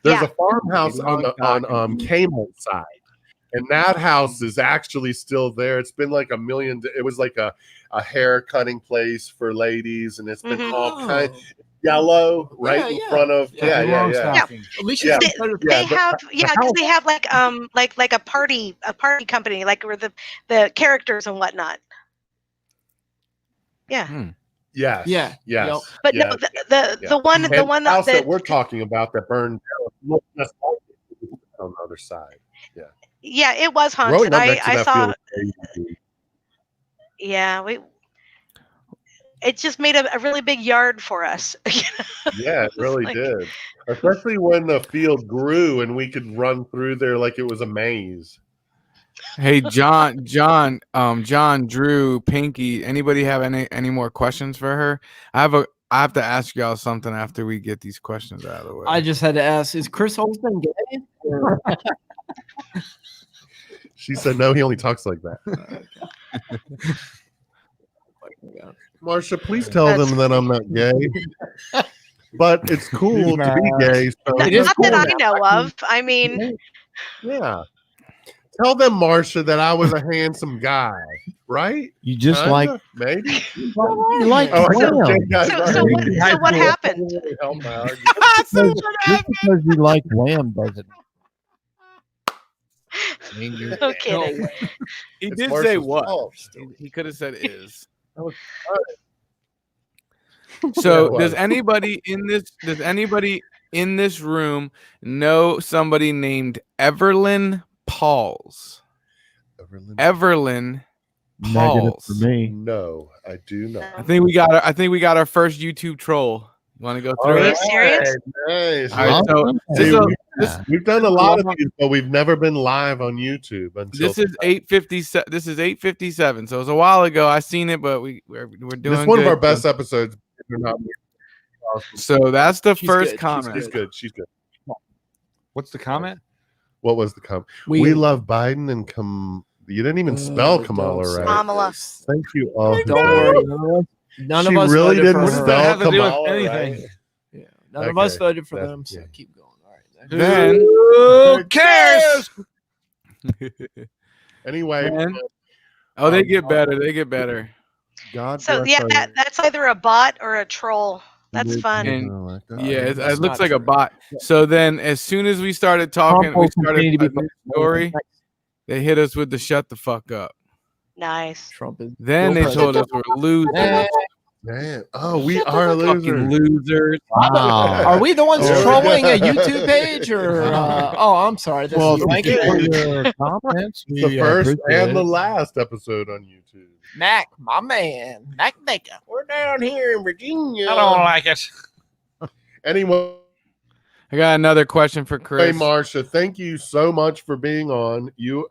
There's a farmhouse on Kmart side, and that house is actually still there. It's been like a million. It was like a hair cutting place for ladies, and it's been all kind of yellow in front of At least they have because they have like a party company, like where the characters and whatnot. Yeah. Yes. Yeah. Yes. Yep. But no, the one house that we're talking about that burned down looked just like it on the other side. Yeah. Yeah, it was Growing haunted. up next to I that saw. field was crazy. Yeah, it just made a really big yard for us. Yeah, it really did. Especially when the field grew and we could run through there like it was a maze. Hey, John, Drew, Pinky. Anybody have any more questions for her? I have to ask y'all something after we get these questions out of the way. I just had to ask: is Chris Olsen gay? She said no. He only talks like that. Marcia, please tell them that I'm not gay. But it's cool to be gay. So Not that I know of. I mean, yeah. Tell them, Marcia, that I was a handsome guy, right? You just Kinda, maybe. you like Wham. so what happened? Just because you like Wham doesn't mean you're No kidding. He It's did Marcia's say what? fault. He could have said is. was So Yeah, does anybody in this room know somebody named Everlyn Pauls? Everlyn negative Pauls. for me. No, I do not. I think we got our first YouTube troll. You want to go through Are you it? serious? Nice. All right, so Dude, we've done a lot of these, but we've never been live on YouTube until this is 8:57. This is 8:57. So it was a while ago. I seen it, but we're doing. This is one of good. our best episodes. So that's the She's first good. comment. She's good. She's good. What's the comment? What was the comment? We love Biden and you didn't even spell Kamala right. Kamala. Thank you all. Don't worry. None She of us really voted for didn't her. spell have to do with Kamala anything. right. Yeah. None of us Okay. voted for That- them, so yeah. keep going. All right. Then Who cares? Anyway, oh, they get better. They get better. God So bless yeah, our- that's either a bot or a troll. That's fun. And- Oh, Yeah, it that's looks not like a true. bot. So then, as soon as we started talking, we started continue to a be new story. They hit us with the shut the fuck up. Nice. Trump is Then they told us we're losers. Man. Oh, we are Fucking losers. losers. Wow. Are we the ones Oh. trolling a YouTube page, or? I'm sorry. This Well, is thank you for your comments. The We first appreciate and the it. last episode on YouTube. Mac, my man, Mac Baker. We're down here in Virginia. I don't like it. Anyway, I got another question for Chris. Marcia, thank you so much for being on. You,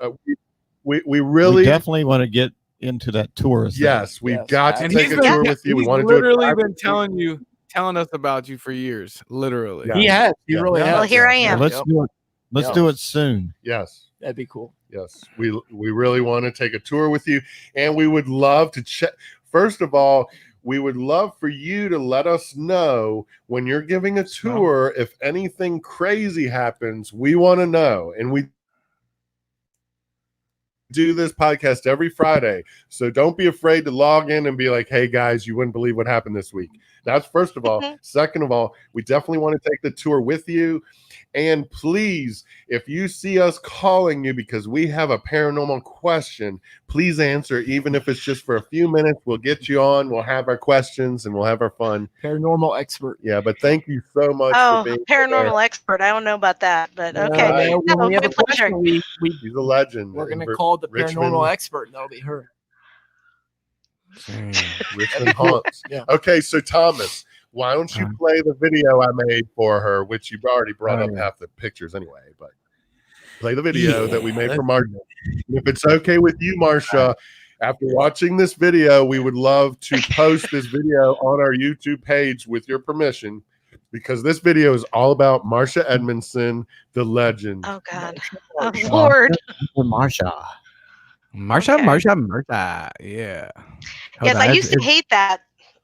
we We really, definitely want to get into that tour. yes, we've Yes, got to And take he's a been- tour with you. We He's want to do it. literally been privately. telling us about you for years. Literally. Yeah. He has. He Yeah. really Yeah. has. Well, here I am. Let's do it. Let's Yeah. do it soon. Yes. That'd be cool. Yes, we really want to take a tour with you, and we would love to check. First of all, we would love for you to let us know when you're giving a tour if anything crazy happens. We want to know, and we do this podcast every Friday, so don't be afraid to log in and be like, "Hey guys, you wouldn't believe what happened this week." That's first of all. Second of all, we definitely want to take the tour with you. And please, if you see us calling you because we have a paranormal question, please answer, even if it's just for a few minutes. We'll get you on. We'll have our questions and we'll have our fun. Paranormal expert. Yeah, but thank you so much Oh, for being paranormal expert. I don't know about that, but okay. Right. When we have my a question, pleasure. He's a legend. We're going to call the Richmond. paranormal expert, and that'll be her. Richmond haunts. Yeah. Okay, so Thomas, why don't you play the video I made for her, which you've already brought up half the pictures anyway, but play the video that we made for Marcia. If it's okay with you, Marcia, after watching this video, we would love to post this video on our YouTube page with your permission, because this video is all about Marcia Edmundson, the legend. Oh, God. Oh, Lord. Marcia. Marcia. Yeah. Yes, I used to hate that.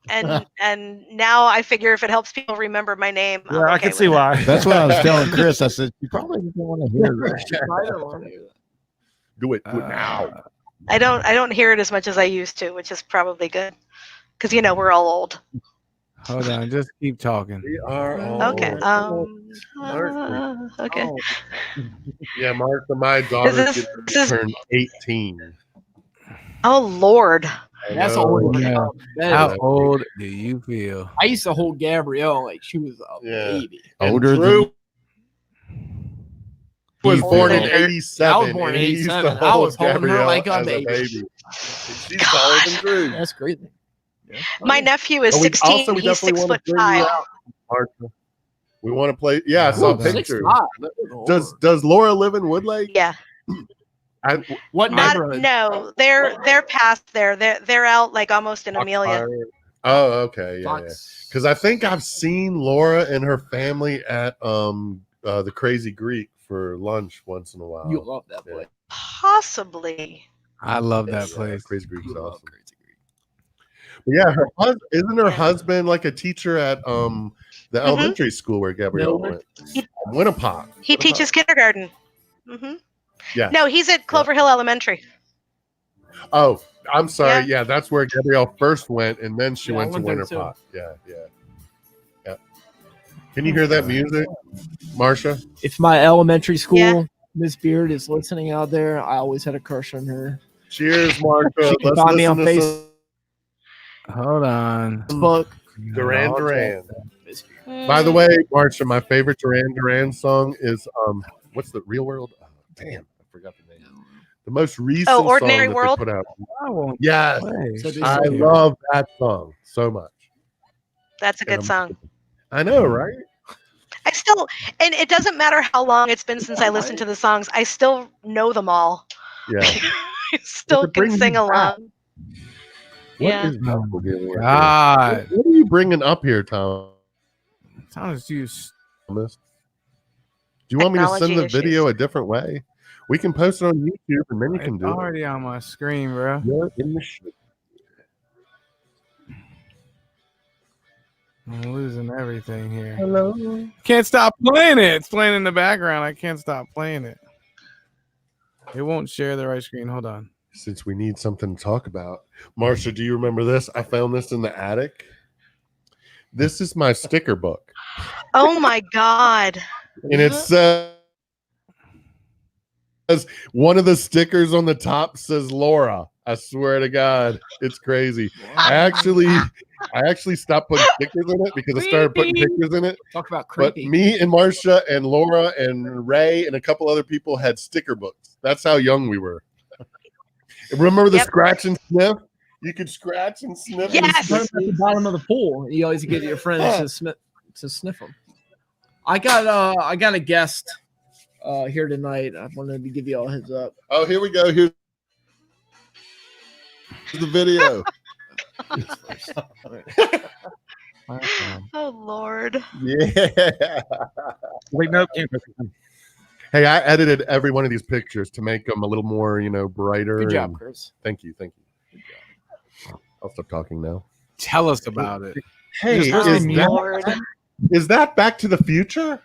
And now I figure if it helps people remember my name, Yeah, I'm I okay can see with it. why. That's what I was telling Chris. I said, you probably don't want to hear that. Do it now. I don't hear it as much as I used to, which is probably good. Because we're all old. Hold on, just keep talking. We are all Okay. Okay. Yeah, Martha, my daughter This is- turned 18. Oh, Lord. That's I know. old. Yeah. That How is- old do you feel? I used to hold Gabrielle like she was a Yeah. baby. And Older Drew was Older born in than- 87. I was born in and he used to 87. I hold was holding her Gabrielle like a as baby. And she's taller than Drew. That's great. Yeah. My nephew is But 16. He's definitely wanna bring you 6'5". out, Martha. We want to play. Yeah, I saw Ooh, pictures. 6'5". Does Laura live in Woodlake? Yeah. What neighborhood? No, they're past there. They're out like almost in Amelia. Oh, okay. Yeah. Fox. Because I think I've seen Laura and her family at the Crazy Greek for lunch once in a while. You love that Yeah. place. Possibly. I love that Yeah, place. Crazy Greek's You love awesome. Crazy Greek. But yeah, isn't her husband like a teacher at the elementary school where Gabrielle went? Winnapock. He teaches kindergarten. Mm-hmm. Yeah. No, he's at Clover Hill Elementary. Oh, I'm sorry. Yeah, that's where Gabrielle first went, and then she Yeah, went to I went there, Winterpot. Yeah. Can you hear that music, Marcia? If my elementary school, Yeah. Miss Beard, is listening out there, I always had a crush on her. Cheers, Marcia. She can Let's find me on listen to Hold on. Facebook. some Duran Duran. Mm. By the way, Marcia, my favorite Duran Duran song is what's the Real World? Oh, damn, I forgot the name. The most recent Ordinary song that World? they put out. I won't Yes, play. So I Yeah. love that song so much. That's a good song. I know, right? I still, and it doesn't matter how long it's been since I listened to the songs. I still know them all. Yeah. I still But it brings can sing you back. along. What Yeah. is that we're doing right God. here? What are you bringing up here, Thomas? Thomas, you Do you want me to send Technology the issues. video a different way? We can post it on YouTube, and then you can it's do it. already on my screen, bro. You're in the shit. I'm losing everything here. Hello. Can't stop playing it. It's playing in the background. I can't stop playing it. It won't share the right screen. Hold on. Since we need something to talk about, Marcia, do you remember this? I found this in the attic. This is my sticker book, Oh my God. and it says one of the stickers on the top says Laura. I swear to God, it's crazy. I actually stopped putting stickers in it because I started putting pictures in it. Talk about But creepy. me and Marcia and Laura and Ray and a couple other people had sticker books. That's how young we were. Remember the Yep. scratch and sniff? You could scratch and sniff. Yes. Put 'em at the bottom of the pool. You always get your friends to sniff them. I got a guest here tonight. I wanted to give you all a heads up. Oh, here we go. Here's the video. Oh Lord. Yeah. Wait, nope. Hey, I edited every one of these pictures to make them a little more, brighter. Good job, and- Chris. Thank you. Good job. I'll stop talking now. Tell us about it. Hey, Oh Lord. is that Back to the Future?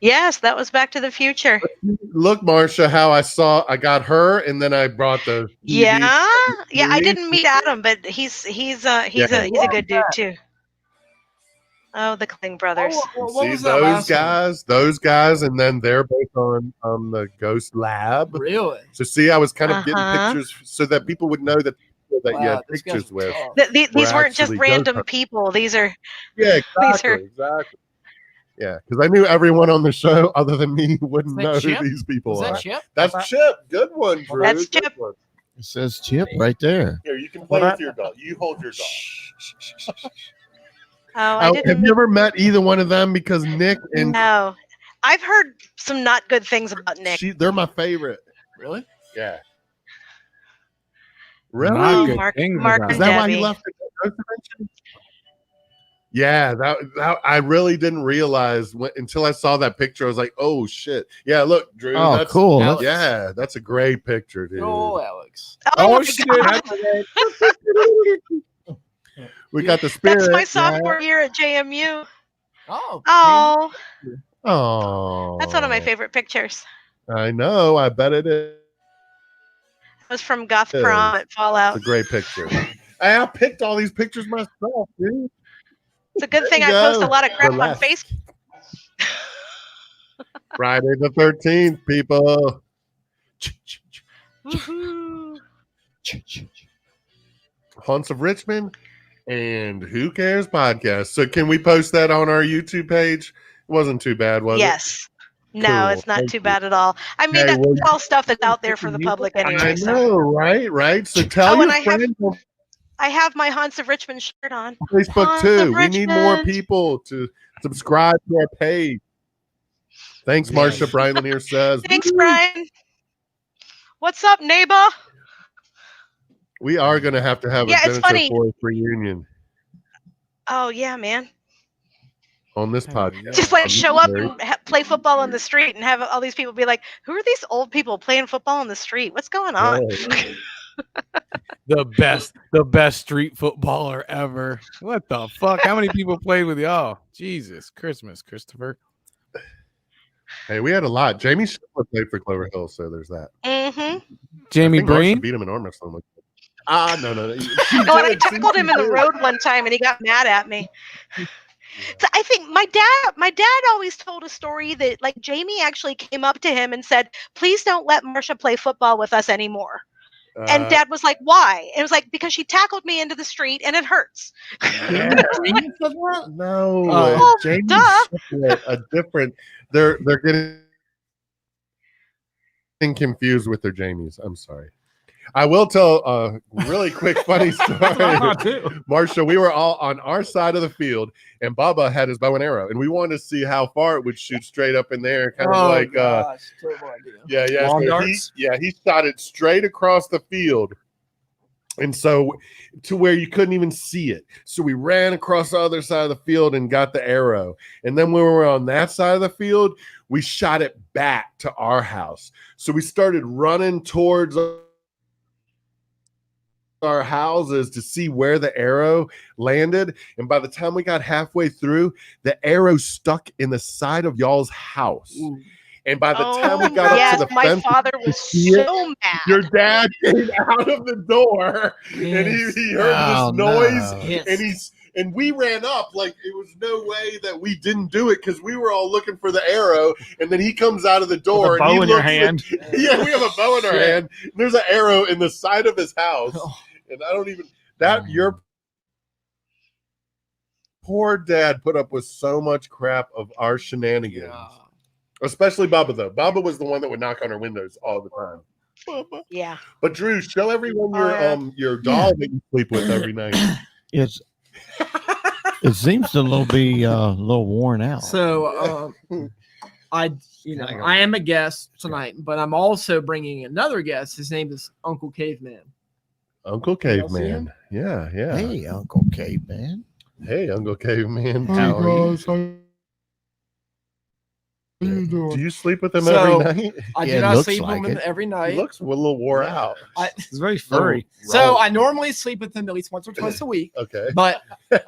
Yes, that was Back to the Future. Look, Marcia, how I got her, and then I brought the Yeah. Yeah, I TV. didn't meet Adam, but he's a good dude too. Oh, the Kling brothers. What See was that last one? those guys, and then they're both on the Ghost Lab. Really? So see, I was kind of getting Uh-huh. pictures so that people would know that you Wow, had this guy's pictures with. tough. These weren't just actually random ghost people. These are Yeah, These are- exactly. Yeah, because I knew everyone on the show other than me wouldn't that know Chip? who these people Was are. that Chip? That's Chip. Good one, Drew. That's Good Chip. one. It says Chip right there. Here, you can play Well, with your doll. You hold your doll. I Have didn't you ever met either one of them? Because Nick and know. I've heard some not good things about Nick. they're my favorite. Really? Yeah. Not Oh, good Mark- things Mark about Is and it. that why he Debbie. left the Ghost Dimension? Yeah, that I really didn't realize until I saw that picture. I was like, "Oh shit!" Yeah, look, Drew. Oh, that's cool. Alex. Yeah, that's a great picture, dude. Oh, Alex. Oh, my shit! God. We got the spirit. That's my yeah. sophomore year at JMU. Oh. Oh, Oh, that's one of my favorite pictures. I know. I bet it is. It was from Goth It Prom is. at Fallout. It's a great picture. I picked all these pictures myself, dude. It's a good thing I There you post go. a lot of crap on Burlesque. Facebook. Friday the 13th, people. Woohoo. Haunts of Richmond and Who Cares podcast. So can we post that on our YouTube page? It wasn't too bad, was it? Yes. No, Cool. it's not Thank too you. bad at all. I mean, Hey, that's well, all stuff that's out there for the public anyway. I So. know, right? So tell Oh, and your I have- friends on I have my Haunts of Richmond shirt on. Facebook Haunts too. of We need more Richmond. people to subscribe to our page. Thanks, Marcia. Brian Lanier says. Thanks, Woo! Brian. What's up, neighbor? We are going to have Yeah, a it's Jennifer funny. Forrest reunion Oh, yeah, man. on this Hell podcast. yeah. Just like show up and play football on the street and have all these people be like, who are these old people playing football on the street? What's going on? The best street footballer ever. What the fuck? How many people played with y'all? Jesus, Christopher. Hey, we had a lot. Jamie Shepard played for Clover Hill, so there's that. Mm-hmm. Jamie I think Marcia Breen. beat him in arm wrestling. No. Oh, and I tackled him in the road one time and he got mad at me. So I think my dad always told a story that like Jamie actually came up to him and said, please don't let Marcia play football with us anymore. And Dad was like, why? And it was like, because she tackled me into the street and it hurts. No, Oh, Jamie duh. Shepard, a different. They're getting confused with their Jamies. I'm sorry. I will tell a really quick funny story. Marcia, we were all on our side of the field, and Baba had his bow and arrow, and we wanted to see how far it would shoot straight up in there, kind of like, gosh, terrible idea. yeah. Long So darts? he shot it straight across the field, and so to where you couldn't even see it. So we ran across the other side of the field and got the arrow, and then when we were on that side of the field, we shot it back to our house. So we started running towards our houses to see where the arrow landed, and by the time we got halfway through, the arrow stuck in the side of y'all's house. And by the time we got yes, up to the my fence, father was see it? so mad. your dad came out of the door and he heard Oh, this noise, no. Yes. and we ran up like it was no way that we didn't do it because we were all looking for the arrow, and then he comes out of the door With a and he bow in your looks hand. yeah, we have a bow in our Shit. hand. And there's an arrow in the side of his house. Oh. And I don't even that your poor dad put up with so much crap of our shenanigans. Yeah. Especially Baba though. Baba was the one that would knock on our windows all the time. Baba. Yeah. But Drew, show everyone Oh, your doll that you sleep with every night. It seems to be a little worn out. So, I am a guest tonight, but I'm also bringing another guest. His name is Uncle Caveman. Uncle Y'all see Caveman. him? Yeah. Hey, Uncle Caveman. Hey, Uncle Caveman. How are you? Do you sleep with him So, every night? I Yeah, do it not looks sleep like with him it. every He night. looks a little wore out. It's very furry. So I normally sleep with him at least once or twice a week. Okay. But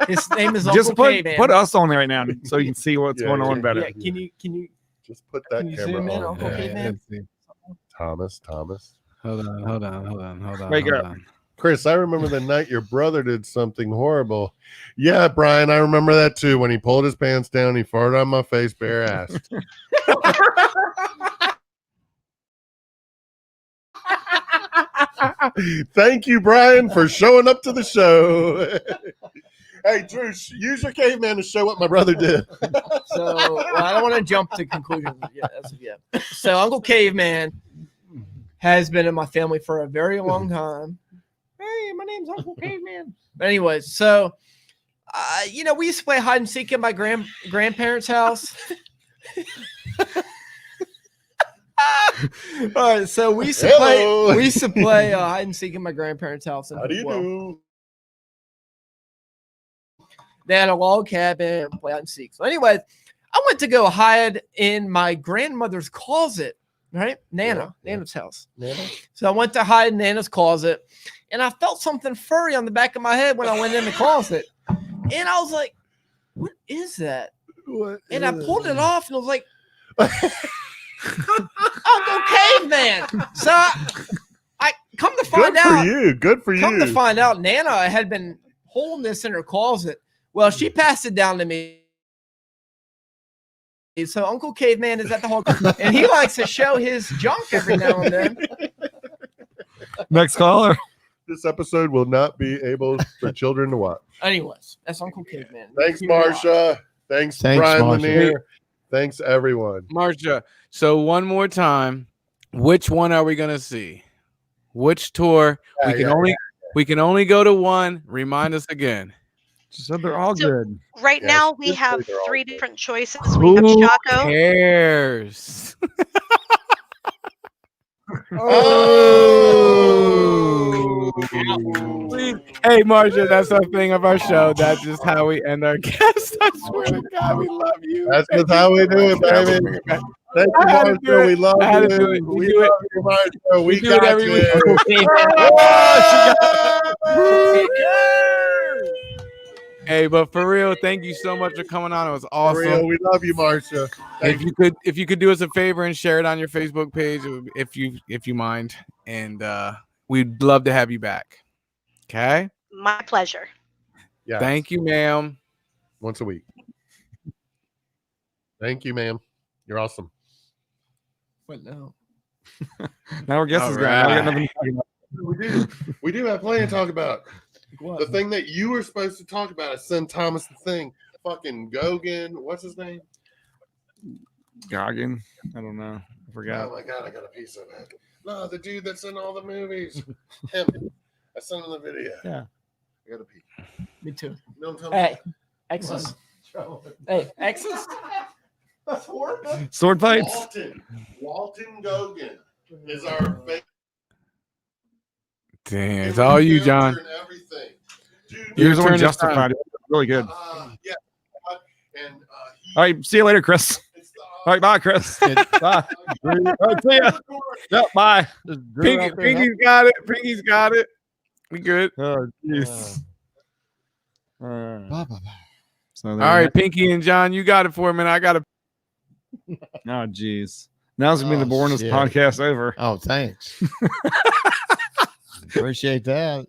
his name is Just Uncle Caveman. put us on there right now so you can see what's Yeah, going yeah, on better. Yeah, can you Just put that Can you camera zoom in, on. Uncle Caveman? let's see. Thomas. Hold on. Wait, hold girl. on. Chris, I remember the night your brother did something horrible. Yeah, Brian, I remember that too. When he pulled his pants down, he farted on my face, bare ass. Thank you, Brian, for showing up to the show. Hey, Drew, use your caveman to show what my brother did. So I don't want to jump to conclusions as of yet. So Uncle Caveman has been in my family for a very long time. Hey, my name's Uncle Caveman. But anyways, so we used to play hide and seek at my grandparents' house. All right, so we used to play hide and seek at my grandparents' house. How do you do? They had a log cabin and play hide and seek. So anyways, I went to go hide in my grandmother's closet, right? Nana's house. Nana? So I went to hide in Nana's closet, and I felt something furry on the back of my head when I went in the closet. And I was like, what is that? And I pulled it off, and I was like, Uncle Caveman. So I come to find out. Good for you. Come to find out, Nana had been holding this in her closet. Well, she passed it down to me. So Uncle Caveman is at the whole, and he likes to show his junk every now and then. Next caller. This episode will not be able for children to watch. Anyways, that's Uncle Caveman. Thanks, Marcia. Thanks, Brian Lanier. Thanks, everyone. Marcia, so one more time, which one are we going to see? Which tour? We can only go to one. Remind us again. So they're all good. Right now, we have 3 different choices. We Who have Chaco. cares? Oh! Hey, Marcia, that's our thing of our show. That's just how we end our guest. I swear to God, we love you. That's just how we do it, baby. Thank you, Marcia. We love you. We love you, Marcia. We do it every week. Hey, but for real, thank you so much for coming on. It was awesome. For real, we love you, Marcia. If you could do us a favor and share it on your Facebook page, if you mind, and we'd love to have you back. Okay. My pleasure. Yeah. Thank you, ma'am. Once a week. Thank you, ma'am. You're awesome. What now? Now our guest is gone. We do have plenty to talk about. What? The thing that you were supposed to talk about is send Thomas the thing. Fucking Gogan. What's his name? Goggin. I don't know. I forgot. Oh my God, I got a piece of it. No, the dude that's in all the movies. Him. I sent him the video. Yeah. I got a piece. Me too. No, hey, X's. Hey, X's. Sword fights. Walton Gogan is our favorite. Damn, it's all you, John. Yours one justified. It was really good. Yeah. And all right, see you later, Chris. All right, bye, Chris. Bye. All right, see ya. Yep, bye. Pinky's got it. Pinky's got it. We good. Oh, jeez. So all right, Pinky and John, you got it for a minute. I got to. Oh, jeez. Now it's going to be the boringest podcast ever. Oh, thanks. Appreciate that.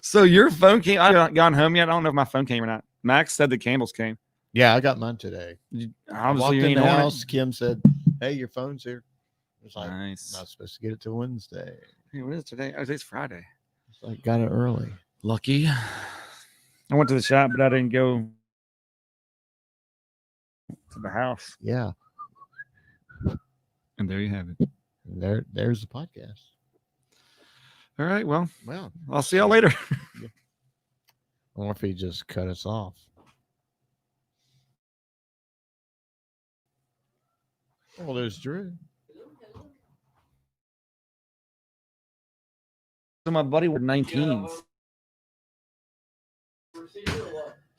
So your phone came. I haven't gone home yet. I don't know if my phone came or not. Max said the Campbell's came. Yeah, I got mine today. I walked in the house. Kim said, "Hey, your phone's here." I was like, nice. Not supposed to get it till Wednesday. Hey, what is it today? Oh, today's Friday. So I got it early. Lucky. I went to the shop, but I didn't go to the house. Yeah. And there you have it. There's the podcast. All right. Well, I'll see y'all later. Or if he just cut us off. Well, there's Drew. So my buddy was 19.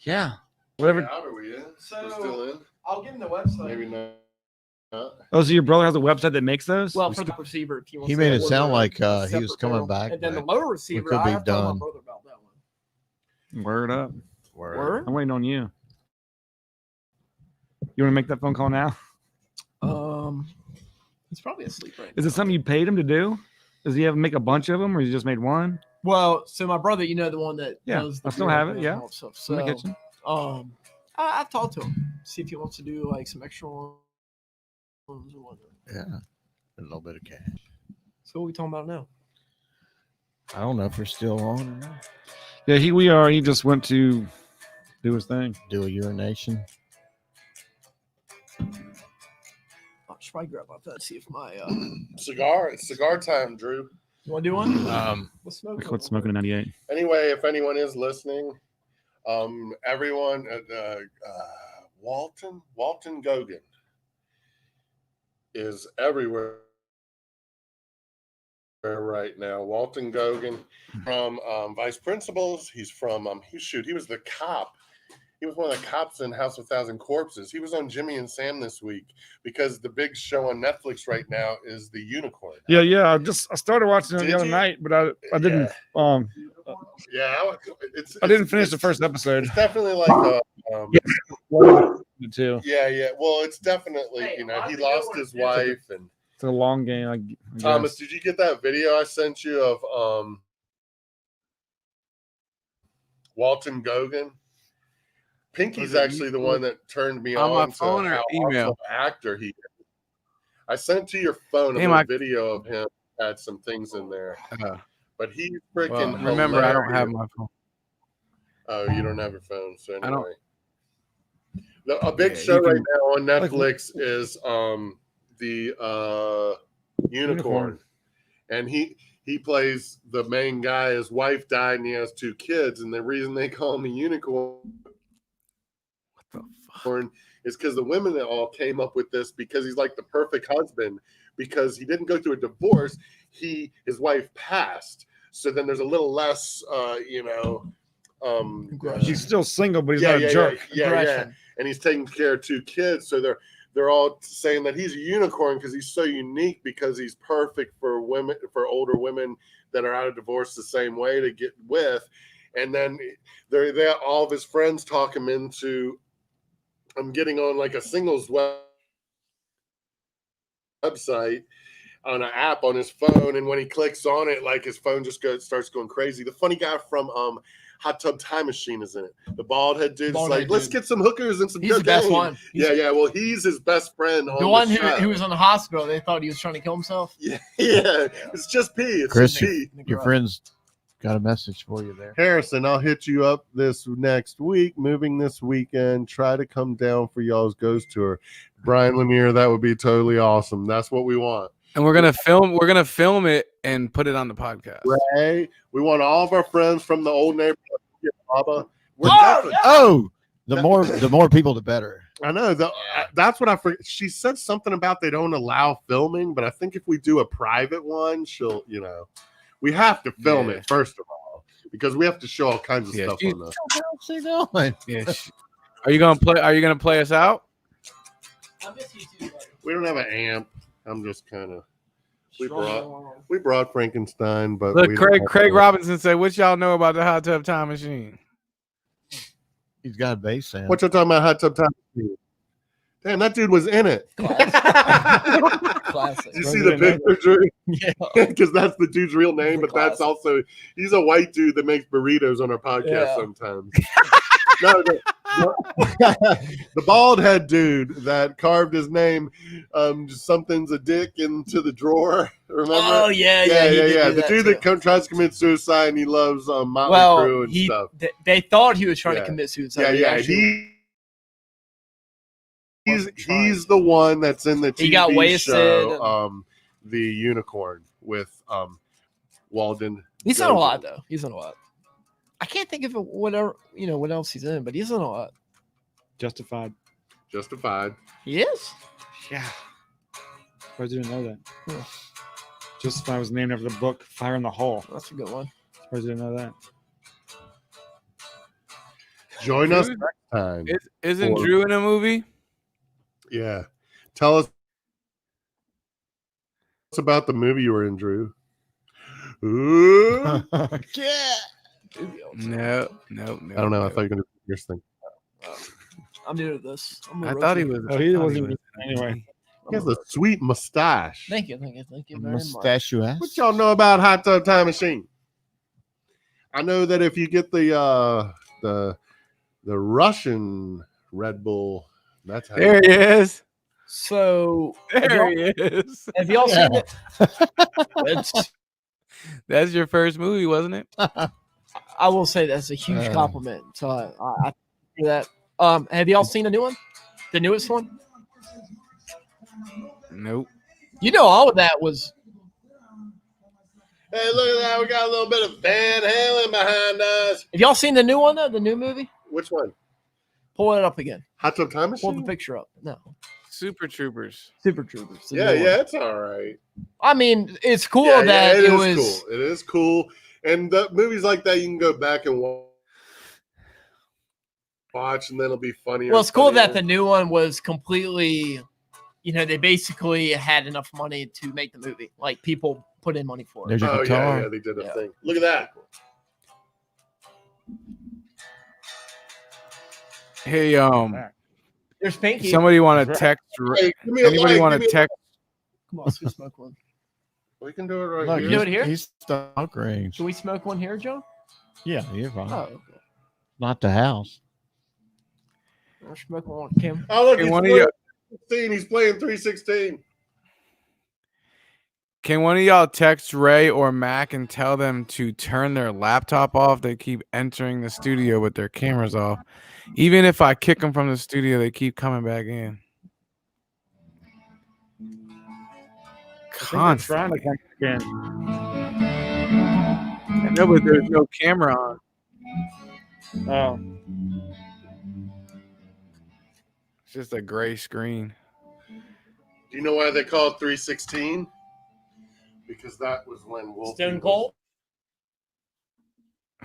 Yeah. Whatever. Are we in? We're still in? I'll give him the website. Maybe not. Oh, so your brother has a website that makes those? Well, for the receiver, if you want he made it sound like he was coming back. And then the lower receiver, could be I have to tell my done. brother about that one. Word up. Word? I'm waiting on you. You want to make that phone call now? He's probably asleep right now. Is it something you paid him to do? Does he have make a bunch of them, or he just made one? Well, so my brother, the one that does the I still beer have it. and Yeah, all that stuff. So, in the kitchen. I've talked to him, see if he wants to do like some extra ones or whatnot. Yeah, a little bit of cash. So what are we talking about now? I don't know if we're still on or not. Yeah, we are. He just went to do his thing. Do a urination. I should probably grab up that. See if my It's cigar time, Drew. You want to do one? I quit smoking in '98. Anyway, if anyone is listening, everyone, Walton Gogan is everywhere right now. Walton Gogan from Vice Principals. He's from he was the cop. He was one of the cops in House of 1,000 Corpses. He was on Jimmy and Sam this week because the big show on Netflix right now is The Unicorn. Yeah. I started watching it the other night, but I didn't. I didn't finish the first episode. It's definitely like a. Too. Yeah. Well, it's definitely he lost his wife and. It's a long game. I Thomas, did you get that video I sent you of Walton Gogan? Pinky's actually the one that turned me on my to phone or how email? awesome actor he is. I sent to your phone a video of him. Had some things in there, but he's freaking. Remember, I don't have my phone. Oh, you don't have your phone, so anyway. A big show right now on Netflix is the Unicorn, and he plays the main guy. His wife died, and he has 2 kids, and the reason they call him a unicorn is because the women that all came up with this because he's like the perfect husband because he didn't go through a divorce. His wife passed, so then there's a little less, he's still single, but he's not a jerk. Yeah, and he's taking care of 2 kids, so they're all saying that he's a unicorn because he's so unique because he's perfect for older women that are out of divorce the same way to get with, and then they're all of his friends talk him into. I'm getting on like a singles website on an app on his phone, and when he clicks on it, like his phone just starts going crazy. The funny guy from Hot Tub Time Machine is in it. The bald head dude is like, let's get some hookers and some He's the best one. Yeah. Well, he's his best friend. The one who was in the hospital. They thought he was trying to kill himself. Yeah. It's just P. It's Chris, just P. Your friends got a message for you there. Harrison, I'll hit you up this next week. Moving this weekend. Try to come down for y'all's ghost tour. Brian Lanier, that would be totally awesome. That's what we want. And we're gonna film it and put it on the podcast. Ray, we want all of our friends from the old neighborhood. Baba. The more people, the better. I know. That's what I forget. She said something about they don't allow filming, but I think if we do a private one, she'll, we have to film it first of all because we have to show all kinds of stuff on this. How's she doing? Yeah. Are you gonna play us out? I miss you too, buddy. We don't have an amp. I'm just kind of. We brought Frankenstein, but look, Craig Robinson said, "What y'all know about the Hot Tub Time Machine?" He's got a bass sound. What y'all talking about? Hot Tub Time Machine? Damn, that dude was in it. Classic. Did you see the picture, Drew? Yeah, because that's the dude's real name, but that's also he's a white dude that makes burritos on our podcast sometimes. No, the bald head dude that carved his name, something's a dick into the drawer. Remember? Oh yeah. The dude that tries to commit suicide and he loves Motley Crue and stuff. They thought he was trying to commit suicide. He's the one that's in the TV he got wasted show, The Unicorn with Walden. He's done a lot though. He's done a lot. I can't think of what else he's in, but he's in a lot. Justified. He is? Yeah. I didn't know that. Yeah. Justified was named after the book Fire in the Hole. That's a good one. I didn't know that. Join us next time. Isn't Drew in a movie? Yeah. Tell us about the movie you were in, Drew. Ooh. Yeah. No. I don't know. I thought you were going to do your thing. I'm new to this. I thought he was. Oh, he wasn't anyway. He has a sweet mustache. Thank you very much. Mustachuous. What y'all know about Hot Tub Time Machine? I know that if you get the Russian Red Bull, that's how There he is. So There he is. have y'all seen it? That's your first movie, wasn't it? I will say that's a huge compliment. So I do that. Have y'all seen the new one? The newest one? Nope. You know, all of that was. Hey, look at that. We got a little bit of Van Halen behind us. Have y'all seen the new one, though? The new movie? Which one? Pull it up again. Hot Tub Time Machine? Pull the picture up. No. Super Troopers. Super Troopers. Yeah, it's all right. I mean, it's cool Yeah, that it was. is cool. It is cool. And the movies like that, you can go back and watch, and then it'll be funnier. Well, it's cool that the new one was completely. You know, they basically had enough money to make the movie. Like, people put in money for it. There's your Oh, guitar. yeah, they did a thing. Look at that. Hey, There's Pinky. somebody want to text? Hey, give me a Anybody like, want give to me a text? Come on, let's go smoke one. We can do it right Look, here. do it here? He's smoke range. Can we smoke one here, Joe? Yeah, you're fine. Oh, okay. Not the house. I'll smoke one, Kim. Oh, look, Hey, he's one of playing you- 316. He's playing 316. Can one of y'all text Ray or Mac and tell them to turn their laptop off? They keep entering the studio with their cameras off. Even if I kick them from the studio, they keep coming back in. Constantly. again. I know, but there's no camera on. Oh, It's just a gray screen. Do you know why they call it 316? Because that was when Wolfie Stone Cold?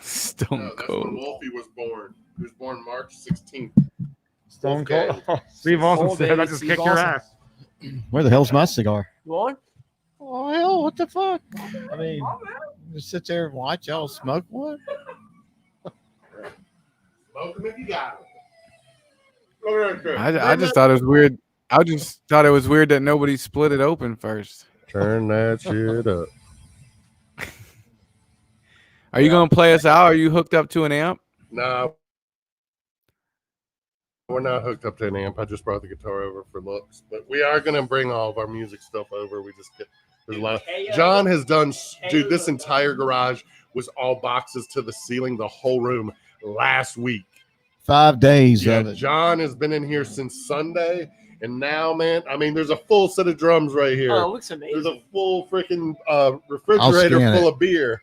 Stone No, that's when Cold. Wolfie was born. He was born March 16th. Stone Okay. Cold. Steve Austin Cold, said, baby, "I just Steve kicked your Austin. ass." Where the hell's my cigar? You want? Oh hell, what the fuck? I mean, just sit there and watch y'all smoke one. Smoke him if you got him. Look at that, Chris. I just thought it was weird. I just thought it was weird that nobody split it open first. Turn that shit up. Are you gonna play us out? Are you hooked up to an amp? Nah, we're not hooked up to an amp. I just brought the guitar over for looks, but we are gonna bring all of our music stuff over. We just get there's a lot of John has done. Dude, this entire garage was all boxes to the ceiling, the whole room last week. 5 days Yeah, of it. John has been in here since Sunday, and now, man, I mean, there's a full set of drums right here. Oh, it looks There's amazing. a full freaking refrigerator scan full it. of beer.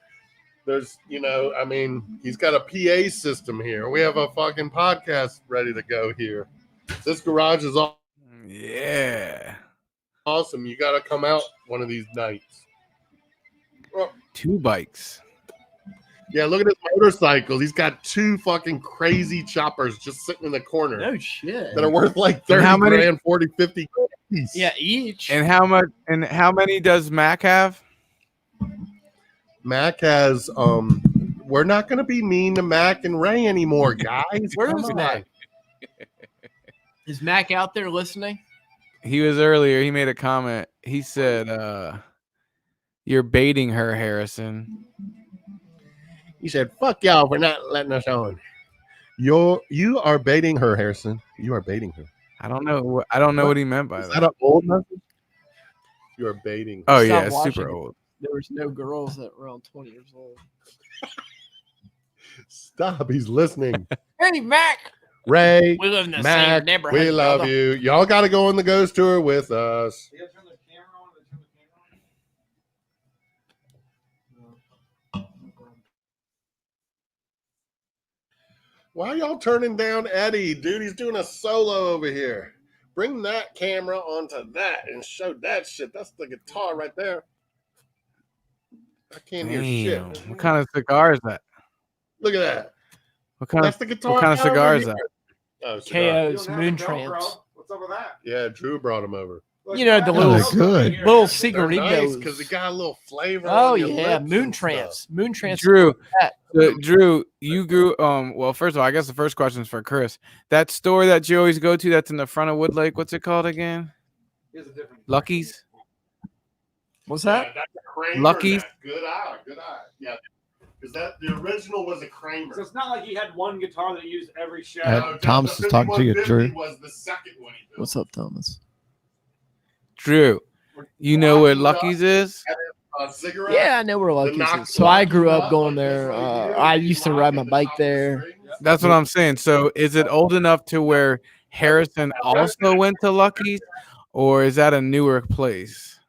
There's, I mean, he's got a PA system here. We have a fucking podcast ready to go here. This garage is Yeah. awesome. You got to come out one of these nights. 2 bikes. Yeah, look at his motorcycles. He's got 2 fucking crazy choppers just sitting in the corner No shit. that are worth like And 30 how many- grand, 40, 50 grand. Yeah, each. And how much? And how many does Mac have? Mac has we're not going to be mean to Mac and Ray anymore, guys. Where's Come on. Mac? Is Mac out there listening? He was earlier. He made a comment. He said, "You're baiting her, Harrison." He said, "Fuck y'all for not letting us on." You are baiting her, Harrison. You are baiting her. I don't know. I don't know what he meant by Is that. that an old message? You are baiting. Oh Stop yeah, it's watching super it. old. There was no girls that were around 20 years old. Stop. He's listening. Hey, Mac. Ray, We live in the Mac, same neighborhood. we love brother. you. Y'all got to go on the ghost tour with us. Why are y'all turning down Eddie? Dude, he's doing a solo over here. Bring that camera onto that and show that shit. That's the guitar right there. I can't hear Damn. shit. What kind of cigar is that? Look at that. What kind That's of the guitar. what kind of over cigar is here. that? Oh, cigar. KO's Moon Trance. What's up with that? Yeah, Drew brought him over. You know, the Oh, little, they're good. little They're nice cigaritos. because it got a little flavor. Oh, on your yeah. lips Moon and Trance. stuff. Moon Trance. Drew, that. Drew, you grew. Well, first of all, I guess the first question is for Chris. That store that you always go to, that's in the front of Wood Lake. What's it called again? Lucky's? What's that? Yeah, that's a Kramer. Lucky's? Good eye. Yeah. Because the original was a Kramer. So it's not like he had one guitar that he used every show. Thomas is talking to you, Drew. Was the second one he built. What's up, Thomas? Drew, you know where Lucky's is? Cigarette? Yeah, I know where Lucky's is. So I grew up going there. I used to ride my bike there. That's what I'm saying. So is it old enough to where Harrison also went to Lucky's, or is that a newer place?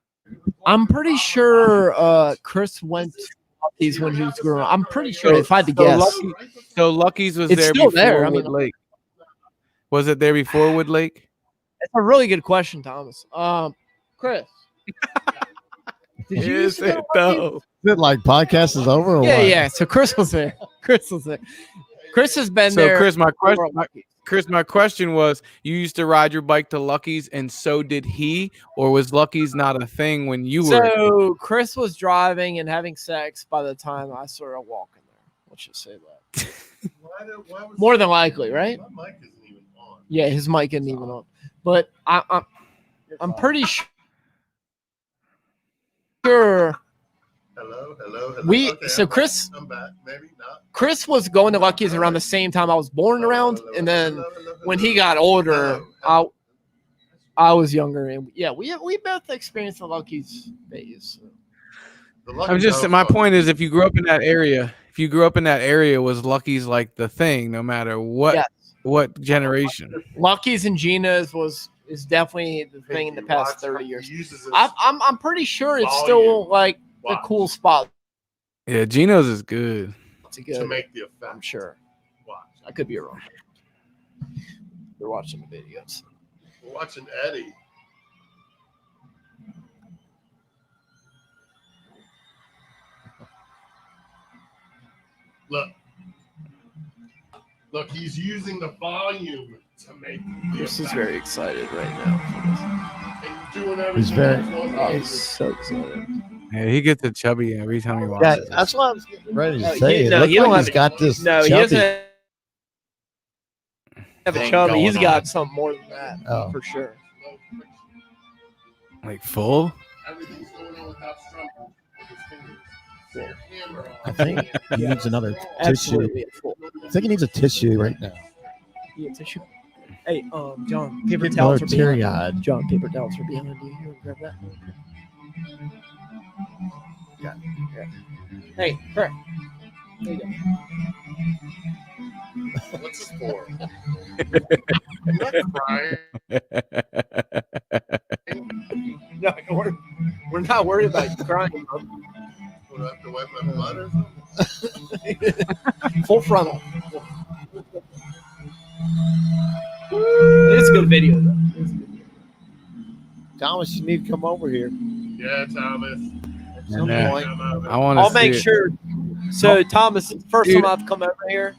I'm pretty sure Chris went to Lucky's when he was growing up. I'm pretty sure, if I had to guess. So Lucky's was It's there still before there. I Wood mean- Lake. Was it there before Wood Lake? That's a really good question, Thomas. Chris. Did you used Is to go it to Lucky's? though? Is it like podcast is over? Or Yeah, what? yeah. So Chris was there. Chris has been So there. Chris, before Lucky's. my question was: you used to ride your bike to Lucky's, and so did he, or was Lucky's not a thing when you were? So Chris was driving and having sex by the time I started walking there. Let's just say that. Why was More than likely, right? My mic isn't even on. Yeah, his mic isn't even on. But I'm pretty sure. Hello. So I'm back. Chris- I'm back. Maybe not. Chris was going to Lucky's around the same time I was born around, and then when he got older, I was younger, and yeah, we both experienced the Lucky's phase. I'm just my point is, if you grew up in that area, was Lucky's like the thing, no matter what Yes. what generation? Lucky's and Gina's is definitely the thing in the past 30 years. I'm pretty sure it's still like the cool spot. Yeah, Gino's is good. It's a to good. make the effect. I'm sure. Watch. I could be wrong. They're watching the videos. We're watching Eddie. Look, he's using the volume to make the Chris is effect. very excited right now. And he's doing everything He's very- He's so excited. Yeah, he gets a chubby every time he Yeah, watches. that's what I was getting ready to No, say. you It don't looks like have he's got this. No, he chubby- doesn't have a thing chubby. He's going got on. something more than that Oh. for sure. Like full. Everything's going on without struggling with his fingers. Yeah. Hammer on. I think he needs another tissue. Absolutely. I think he needs a tissue right now. Yeah, tissue. Hey, John, paper Getting towels more are behind you. teary-eyed. John, paper towels are behind you. You want to grab that? Yeah. Hey, Kurt. There you go. What's this for? You're not crying. No, we're not worried about you crying. Bro. Would I have to wipe my butt or something? Full frontal. It's a good video, though. It's a good video. Thomas, you need to come over here. Yeah, Thomas. At some Yeah. point. I want to. I'll make sure. So, Thomas, it's the first Dude. time I've come over here.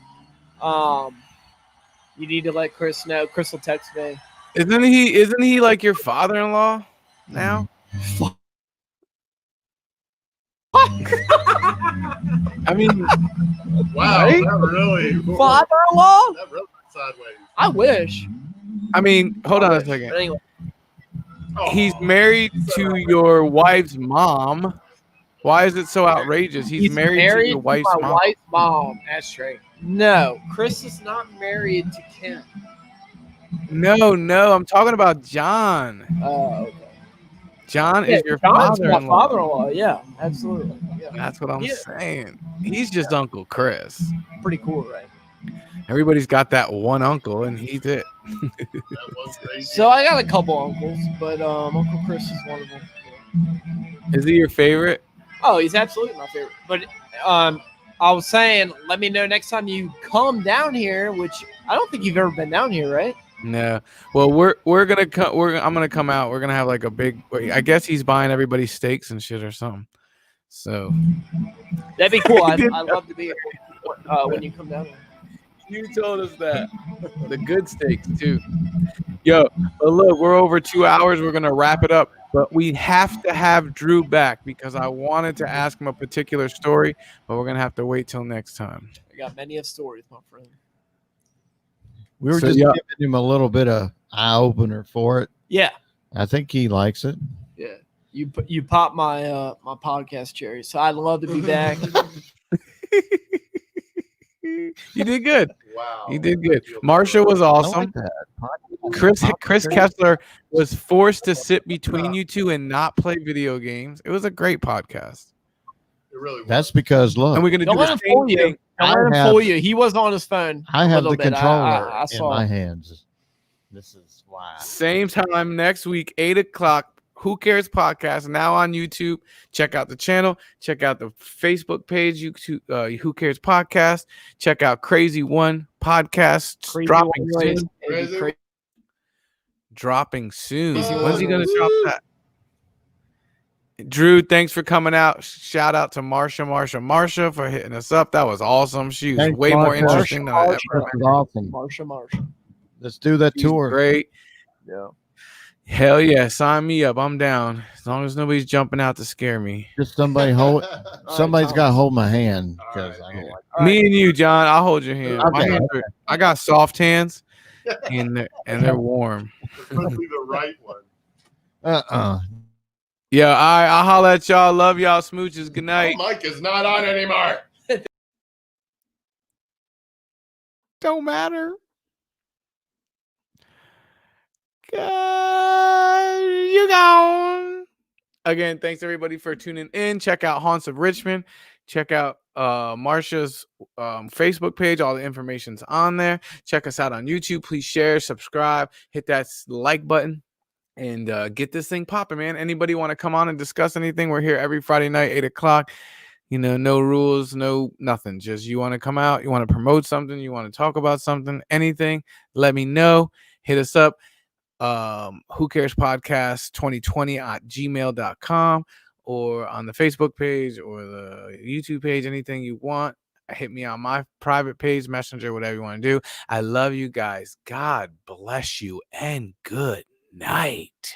You need to let Chris know. Chris will text me. Isn't he like your father-in-law now? I mean, Wow, Right? that really. Father-in-law? That really went sideways. I wish. hold on a But second. anyway, Oh, He's married to your wife's mom. Why is it so outrageous? He's married to your wife's my mom. wife's mom. That's straight. No, Chris is not married to Kim. No, I'm talking about John. Oh, okay. John Yeah, is your John's my father-in-law. father-in-law. Yeah, absolutely. Yeah. That's what I'm Yeah. saying. He's just Uncle Chris. Pretty cool, right? Everybody's got that one uncle, and he's it. that was crazy. So I got a couple uncles, but Uncle Chris is one of them. Is he your favorite? Oh, he's absolutely my favorite. But I was saying, let me know next time you come down here, which I don't think you've ever been down here, right? No. Well, we're gonna come. I'm gonna come out. We're gonna have like a big. I guess he's buying everybody steaks and shit or something. So That'd be cool. I'd love to be here when you come down here. you told us that the good steaks too. Yo, but look, we're over 2 hours. We're gonna wrap it up, but we have to have Drew back because I wanted to ask him a particular story, but we're gonna have to wait till next time. I got many of stories, my friend. We were So, just yeah. giving him a little bit of eye opener for it. Yeah. I think he likes it. Yeah. You popped my my podcast cherry, so I'd love to be back. You did good. Wow. You did good. Marcia was I awesome. like that. Chris Kessler was forced to sit between you two and not play video games. It was a great podcast. It really was. That's because look, And we're gonna Don't do let the him same fool you. thing. Don't let him I fool have- you. He was on his phone. I a have little the bit. controller I in saw my it. hands. This is why. Same time next week, 8:00. Who Cares Podcast now on YouTube. Check out the channel. Check out the Facebook page. YouTube, Who Cares Podcast. Check out Crazy One Podcast Crazy dropping one, soon. it'd be Crazy. crazy. Dropping soon. Crazy When's he gonna Woo! drop that? Drew, thanks for coming out. Shout out to Marcia for hitting us up. That was awesome. She was Thanks, way more Marcia. interesting than I ever. This is awesome. Marsha. Let's do that She's tour. great. Yeah. Hell yeah, sign me up. I'm down. As long as nobody's jumping out to scare me. Just somebody hold. Somebody's Tom. got to hold my hand because All I right. don't like. All Me right. and you, John. I'll hold your hand. My Okay. hands are, I got soft hands, and they're warm. Especially the right one. Yeah, I'll holler at y'all. Love y'all. Smooches. Good night. Oh, Mike is not on anymore. Don't matter. You gone. Again, thanks everybody for tuning in. Check out Haunts of Richmond. Check out Marcia's Facebook page. All the information's on there. Check us out on YouTube. Please share, subscribe, hit that like button, and get this thing popping, man. Anybody want to come on and discuss anything? We're here every Friday night, 8:00. You know, no rules, no nothing. Just you want to come out, you want to promote something, you want to talk about something, anything, let me know. Hit us up. Who Cares Podcast 2020 at gmail.com or on the Facebook page or the YouTube page, anything you want. Hit me on my private page, Messenger, whatever you want to do. I love you guys. God bless you and good night.